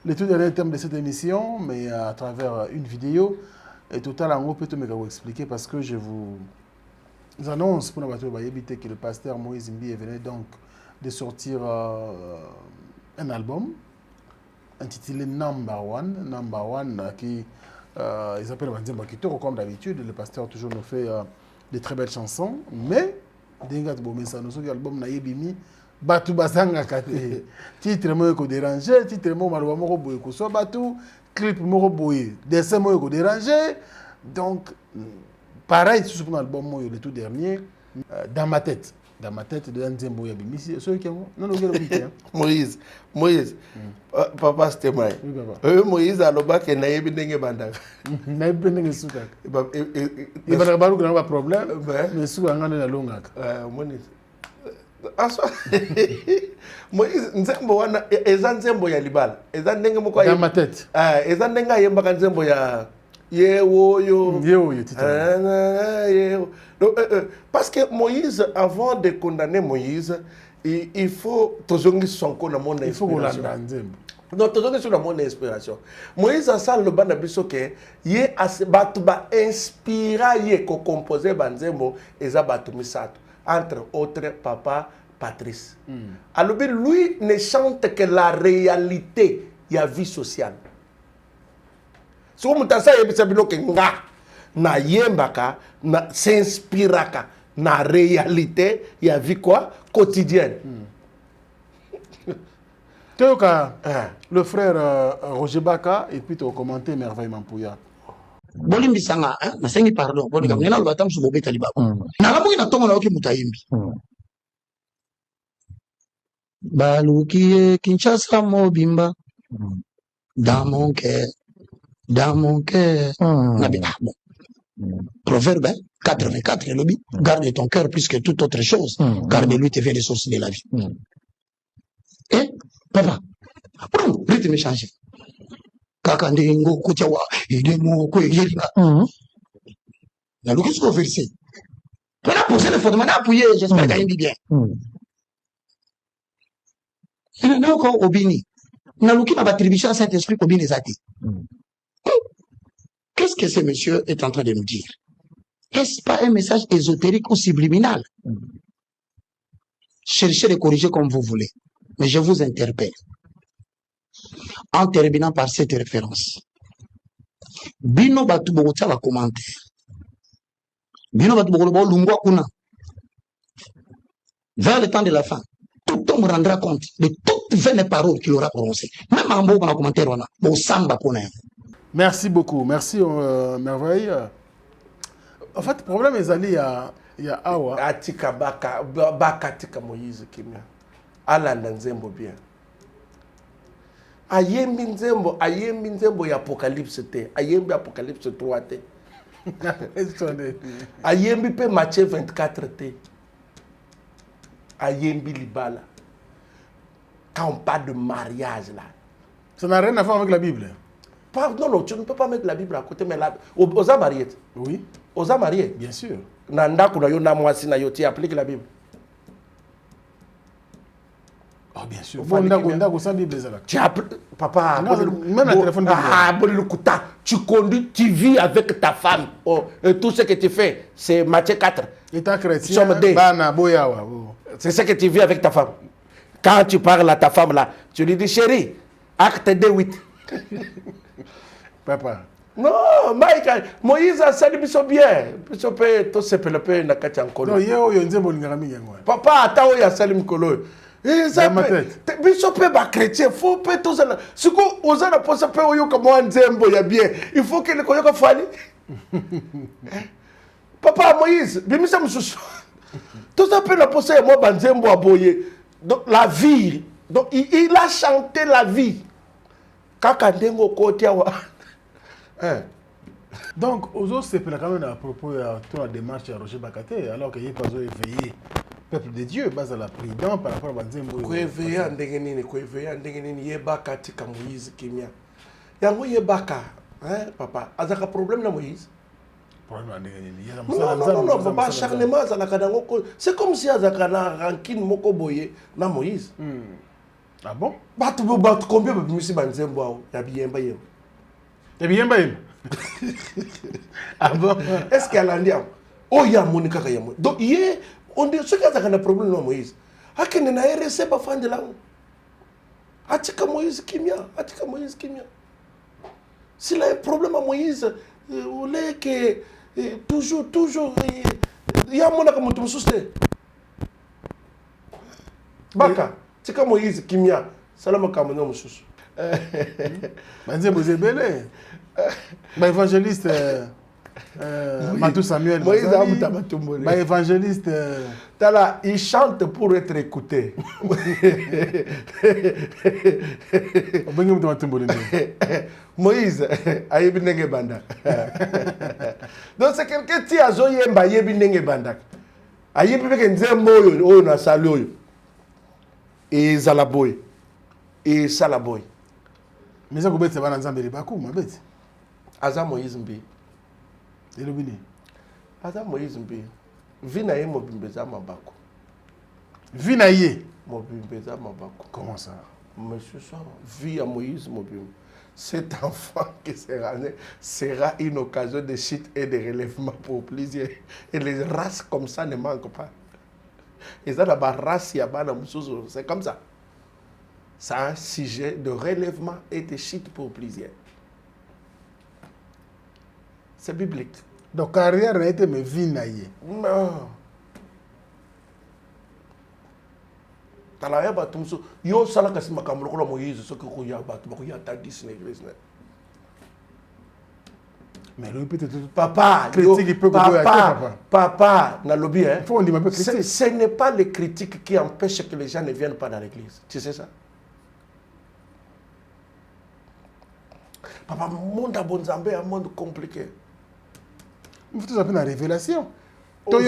E: les tout derniers termes de cette émission, mais à travers une vidéo. Et tout à l'heure, on peut vous expliquer parce que je vous annonce pour éviter que le pasteur Moïse Mbi venait donc de sortir un album intitulé Number One, qui ils appellent Banzemba Kitoko comme d'habitude. Le pasteur toujours nous fait de très belles chansons, mais denga to bomesa no soki album na yebimi batu basanga kate titre mo ko déranger, titre mo maloba moko boye ko so batu clip moko boye dessin mo ko déranger. Donc pareil sur son album mo le tout dernier dans ma tête de Nzembo yabimisi so ki non
A: Moïse papa c'était moi Moïse aloba ke na yebi ndenge bandaka
E: na yebi ndenge suka il va balu na problème mais suka ngana na longaka
A: Moïse Moïse Nzembo wana eza Nzembo ya libala eza ndenge moko
E: dans ma tête
A: eza ndenge ayemba Nzembo ya yewoyo parce que Moïse, avant de condamner Moïse, il faut toujours son coup dans mon inspiration. Donc toujours sur mon inspiration. Moïse a ça le ban d'abisso que yé batuba inspira yé ko composer banzembo eza batumisato entre autres papa Patrice. Alors lui ne chante que la réalité y a vie sociale. So mutasa yebisa bino ke nga na yembaka na s'inspiraka na réalité il y a vie quoi quotidienne.
E: Le frère Roger Baka et puis tu as commenté merveilleusement Pouya.
C: Bolimbisanga na sengi pardon bonika ngena lobatam so bobeta libako. Na lamu ina tongo na oki mutayimbi. Baluki Kinshasa Mobimba. Dans mon cœur. Dans mon cœur. Proverbe 84, lobby. Garde ton cœur plus que toute autre chose. Car de lui te vient les sources de la vie. Et, papa, rythme changé. Kakandingo, Koutiawa, Idemo, Koyelina. La logique qu'on verset. On a posé le fondement, on a appuyé, j'espère qu'il y a bien. Il y en a encore au Bini. On a l'occasion d'attribution à Saint-Esprit au Bini Zati. Qu'est-ce que ce monsieur est en train de nous dire? Est-ce pas un message ésotérique ou subliminal? Cherchez de corriger comme vous voulez. Mais je vous interpelle. En terminant par cette référence. Bino Batubogota va commenter. Bino Batubogota Lungwa Kuna. Vers le temps de la fin, tout le monde rendra compte de toutes les paroles qu'il aura prononcées. Même en beau commentaire, on a au samba pour nous.
E: Merci beaucoup. Merci, Merveille. En fait, le problème est allé il y a Awa.
A: Atika Baka Tika Moïse Kimia. Alanda Nzembo bien. Ayembi Nzembo ya Apocalypse te. Ayembi Apocalypse 3 te. Ayembi pe Matthieu 24 te. Ayembi Libala. Quand on parle de mariage là.
E: Ça n'a rien à voir avec la Bible.
A: Non, tu ne peux pas mettre la Bible à côté, mais aux a mariés.
E: Oui.
A: Aux a mariés.
E: Bien sûr.
A: Nanda kuna yo na mwasi na yo, tu appliques la Bible.
E: Oh, bien sûr. Faut sans Bible, ça là.
A: Tu appliques, papa.
E: Même le téléphone
A: Bible. Tu conduis, tu vis avec ta femme. Oh, et tout ce que tu fais, c'est Matthieu 4.
E: État chrétien.
A: C'est ce que tu vis avec ta femme. Quand tu parles à ta femme là, tu lui dis chérie, acte 2:8.
E: Papa.
A: Non, Michael, Moïse a sali biso bien. Biso pe to sepele pe na kati ankolo.
E: Non, yeo yo nzembo lingami yango.
A: Papa ata o ya sali mkolo. Biso pe ba chrétien, faut pe to zana. Siko ozana posa pe oyo kama nzembo ya bien. Il faut que le koyoka fali. Papa Moïse, bimisa mususu. Tout ça peut la posa ya mo banzembo aboye. Donc la vie, donc il a chanté la vie. Kakandengo kotia wa.
E: Donc, aux autres, c'est quand même à propos de la démarche à Roger Bakate, alors qu'il n'y a pas éveillé peuple de Dieu, base à la présidence par rapport à Banzembo.
A: Éveillé en dégainini, éveillé en dégainini, Yebaka tika Moïse Kimia. Yango Yebaka, hein, papa, azaka problème na Moïse.
E: Problème en dégainini.
A: Non, papa, acharnement, c'est comme si azaka na rancune moko boye na Moïse.
E: Ah bon?
A: Combien de monsieur Banzembo ya biyemba yem?
E: Ya biyemba yem? Ah bon?
A: Est-ce qu'il y a l'andiam? Oh, il y a Monica Kayamo. Donc, on dit ce qu'il y a un problème dans Moïse. A qui n'a pas reçu pas fan de là. Atika Moïse Kimia. Atika Moïse Kimia. S'il a un problème à Moïse, on est que toujours, il y a mon comme tu me soustais. Baka. Tika Moïse Kimia. Salam Kamono Moussous.
E: Banzembo Zebele. Évangéliste Matou Samuel.
A: Moïse Amoutamatoumbo.
E: Évangéliste.
A: Tala, il chante pour être écouté. Moïse, ayebi nenge banda. Donc c'est quelqu'un qui a zoé mba ayebi nenge banda. Ayebi beke nzembo oyo na sali oyo. Et zalaboy. Et salaboy.
E: Mais ça kubetse bana nzambe libaku mabetse.
A: Aza Moïse mbi.
E: Elobini.
A: Aza Moïse mbi. Vina ye mobimbeza mabako.
E: Vina ye
A: mobimbeza mabako.
E: Comment ça?
A: Monsieur ça, vie à Moïse mobimbe. Cet enfant qui sera une occasion de chute et de relèvement pour plusieurs. Et les races comme ça ne manquent pas. Et ça, la race, c'est comme ça. C'est un sujet de relèvement et de chute pour plusieurs. C'est biblique.
E: Donc, carrière n'a été mais vie naïe.
A: Non. Talaya batumso yo sala kasi makamlo ko Moïse ce que ko ya batu ko ya tadis na église na.
E: Mais lui peut-être
A: papa,
E: critique, il peut
A: papa, dans le lobby, hein.
E: Faut on dit un peu critique.
A: Ce n'est pas les critiques qui empêchent que les gens ne viennent pas dans l'église. Tu sais ça? Papa, le monde à Bonzambé est un monde compliqué.
E: Il faut tout appeler la révélation.
A: Vous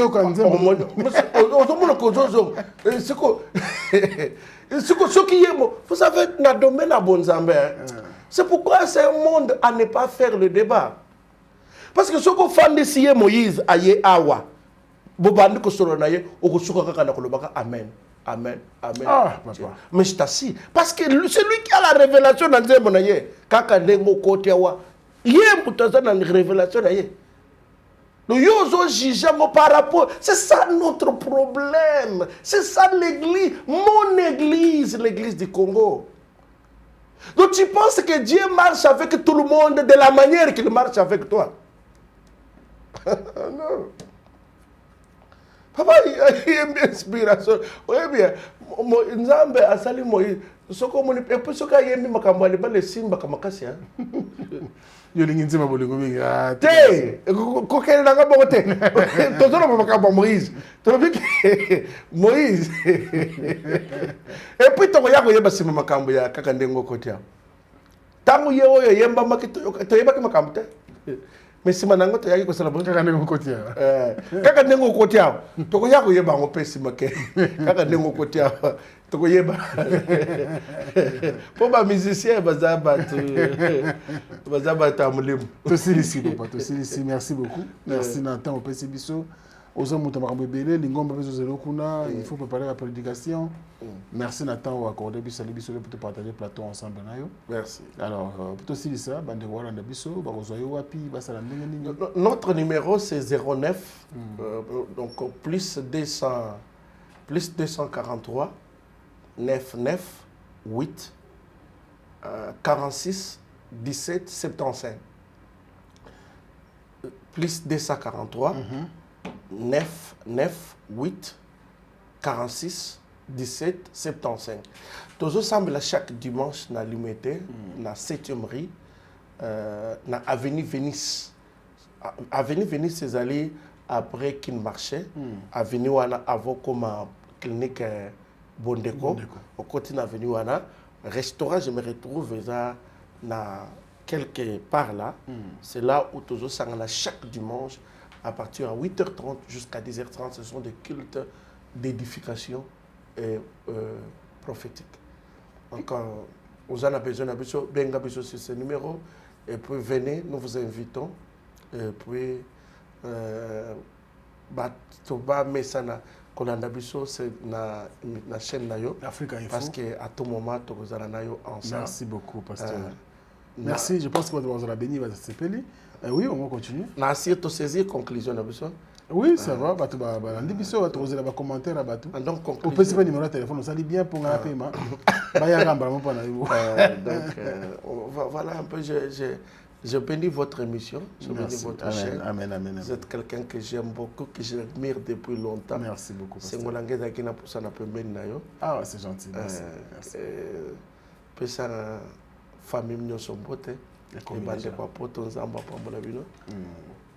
A: savez, dans le domaine à Bonzambé, c'est pourquoi c'est un monde à ne pas faire le débat. Parce que ce qu'on fait de Moïse, aye awa, bobandi ko solo naye, okusuka kaka na kolobaka amen. Amen. Amen.
E: Ah, papa.
A: Mais je t'assure. Parce que c'est lui qui a la révélation dans le monde. Kaka nengo kote awa. Yé mutaza dans la révélation naye. Nous yozo jijamo par rapport. C'est ça notre problème. C'est ça l'église. Mon église, l'église du Congo. Donc tu penses que Dieu marche avec tout le monde de la manière qu'il marche avec toi? Non. Papa, il y a une inspiration. Oui, bien. Nzambe asali Moïse. Soko moni et puis soka yemi makambo ali ba le simba kamakasi hein.
E: Yo lingi nzima bolingo mingi.
A: Te, ko kele na ngabo te. Tozona makambo Moïse. To bi Moïse. Et puis to ya ko yeba simba makambo ya kaka ndengo kotia. Tangu ye oyo yemba makito to yeba ke makambo te. Mais si manango to yaki ko sala bon
E: kaka ndengo kotia.
A: Kaka ndengo kotia. To ko ya ko yeba ngo pesi make. Kaka ndengo kotia. Toko yeba. Pour ma musicien bazaba ta mulimu.
E: Tosilisi papa, tosilisi, merci beaucoup. Merci Nathan au PC Bisso. Aux hommes makambo belé, lingomba bezo zelo kuna, il faut préparer la prédication. Merci Nathan au accordé Bisso Bisso pour te partager le plateau ensemble nayo.
A: Merci.
E: Alors tosilisa bande Walanda Bisso, ba kozoyo wapi, ba sala ndenge nini.
A: Notre numéro c'est 09 donc plus 243 99 8 46 17 75 plus 243 9 9 8 46 17 75. Tous ensemble chaque dimanche na limité na 7e rue na avenue Venise. Avenue Venise c'est allé après qu'il marchait avenue wana avant comme clinique Bondeko, au côté de l'avenue Wana, restaurant, je me retrouve quelque part là. C'est là où toujours ça chaque dimanche, à partir de 8h30 jusqu'à 10h30, ce sont des cultes d'édification prophétique. Donc, vous en avez besoin sur ce numéro, et puis venez, nous vous invitons, et puis, c'est la chaîne parce qu'à tout moment, tu as ensemble.
E: Merci beaucoup, pasteur. Merci, je pense que vous avez béni. Oui, on va continuer.
A: Merci, tu saisi conclusion.
E: Oui, ça va. Tu as des commentaires. Donc, on peut se faire numéro de téléphone. Ça bien pour un paiement.
A: Voilà un peu. Je bénis votre émission, je bénis votre chaîne.
E: Amen, amen, amen.
A: Vous êtes quelqu'un que j'aime beaucoup, que j'admire depuis longtemps.
E: Merci beaucoup.
A: C'est mon langue qui n'a pas ça n'a pas
E: Ah, c'est gentil. Merci.
A: Puis ça, famille mignon son beauté. Et bande pas pour ton zamba pour mon abino.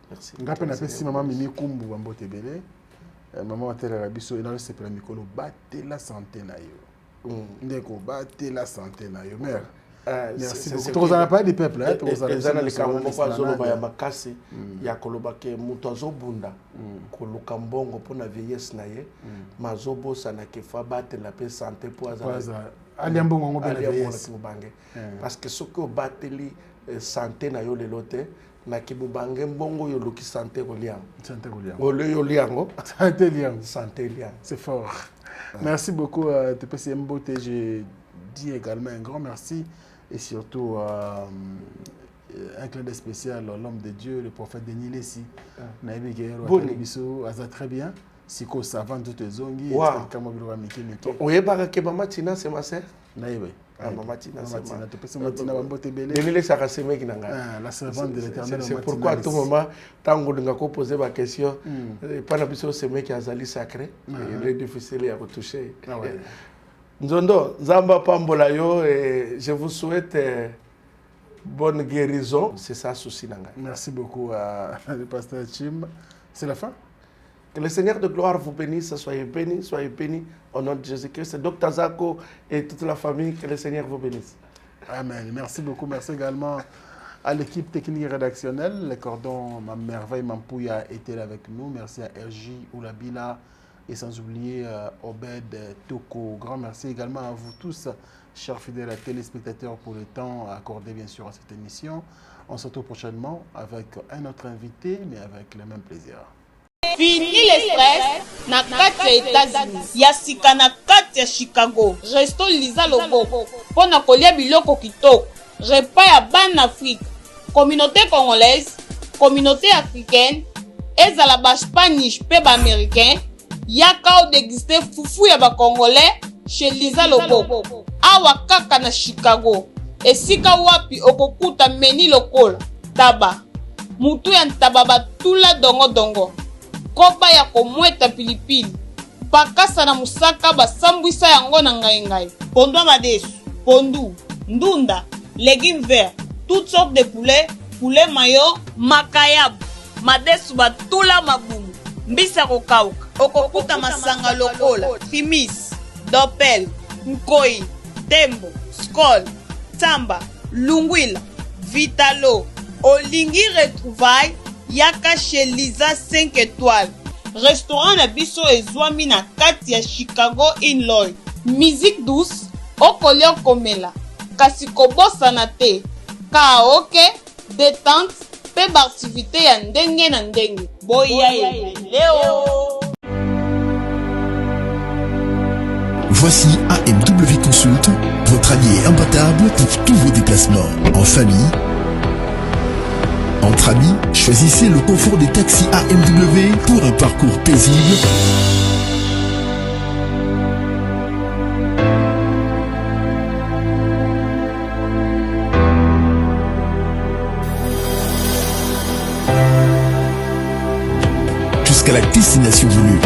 A: Merci.
E: Ngape na pesi maman Mimi Kumbu bambote belé. Maman atela la biso ina se pela mikolo batte la santé na yo. Ndeko batte la santé na yo mère. Merci beaucoup. Tu n'as pas des peuples.
A: Il y a makasi ya kolobake mutazo bunda koluka mbongo pona vieillesse na ye mazobo sana kefa bate la paix santé pour azala
E: ali mbongo ngo bela vieillesse
A: parce que ce que bateli santé na yo lelote na kibubange mbongo yo luki santé ko liang ole yo liango santé liang
E: c'est fort. Merci beaucoup TPC Mbote. Je dis également un grand merci. Et surtout, un clin d'œil spécial à l'homme de Dieu, le prophète Denis Lessi. Naïbi Guerrero, Aza très bien. Siko Savant, toutes les zongi.
A: Oui, Mama Tina, c'est ma sœur.
E: Naïbi.
A: Mama Tina, c'est
E: ma sœur.
A: Denis Lessi a semé qui n'a
E: la servante de l'Éternel.
A: C'est pourquoi à tout moment, tant que nous poser ma question, pas la question, c'est mec qui a zali sacré. Il est difficile à retoucher. Nzondo, Zamba Pambolayo, et je vous souhaite bonne guérison. C'est ça, souci Nanga.
E: Merci beaucoup à le pasteur Chim. C'est la fin.
A: Que le Seigneur de gloire vous bénisse, soyez bénis au nom de Jésus-Christ. Dr Zako et toute la famille, que le Seigneur vous bénisse.
E: Amen. Merci beaucoup. Merci également à l'équipe technique et rédactionnelle. Le cordon, ma merveille, Mampouya était là avec nous. Merci à RJ, Oulabila et sans oublier Obed Toko. Grand merci également à vous tous, chers fidèles téléspectateurs, pour le temps accordé bien sûr à cette émission. On se retrouve prochainement avec un autre invité, mais avec le même plaisir.
G: Fini les stress na kati ya États-Unis ya sika na kati ya Chicago. Resto Liza Loboko pona kolia biloko kitoko. Repas ya ban Afrique, communauté congolaise, communauté africaine, ezala ba Spanish pe ba américain. Yaka o déguster fufu ya ba congolais chez Liza Loboko. Awa kaka na Chicago. Esika wapi okokuta meni lokola taba. Mutu ya ntaba batula dongo dongo. Koba ya komweta pilipili pakasa na musaka basambwisa yango na ngai pondu madesu, pondu, ndunda, légumes verts, toutes sortes de poulet mayo, makayabu, madesu batula mabumu, mbisa kokauka, okokuta masanga lokola, fimis, dopel, nkoi, tembo, skol, samba, lungwila, vitalo, olingi retrouvaille. Yaka chez Liza 5 étoiles. Restaurant na biso ezwami na kati ya Chicago Illinois. Musique douce, okolia komela. Kasi kobosana te. Karaoke, détente, pe activité ya ndenge na ndenge. Boya leo.
F: Voici AMW Consult, votre allié imbattable pour tous vos déplacements. En famille, entre amis, choisissez le confort des taxis AMW pour un parcours paisible. Jusqu'à la destination voulue.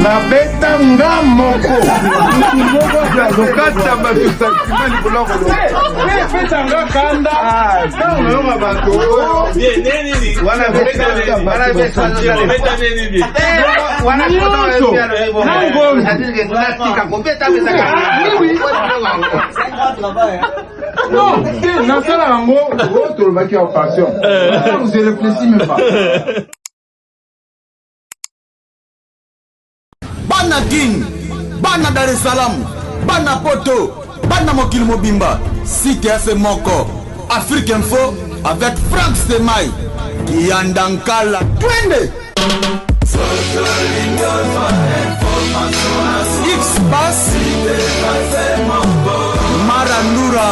M: La beta ngamoko. Lokata batusa kimani kuloko. Beta ngakanda. Ngoma bato. Nini? Wana beta nini? Wana beta nini? Wana beta nini? Hadi tunasika kompeta beta non, non, ça là, en gros, tu le mec en passion. Vous avez réfléchi même pas.
H: Bana King, Bana Dar es Salaam, Bana Poto, Bana Mokil Mobimba, CTF Moko, Afrique Info avec Franck Stemai, Yandankala, Twende. X-Bass, Marandura.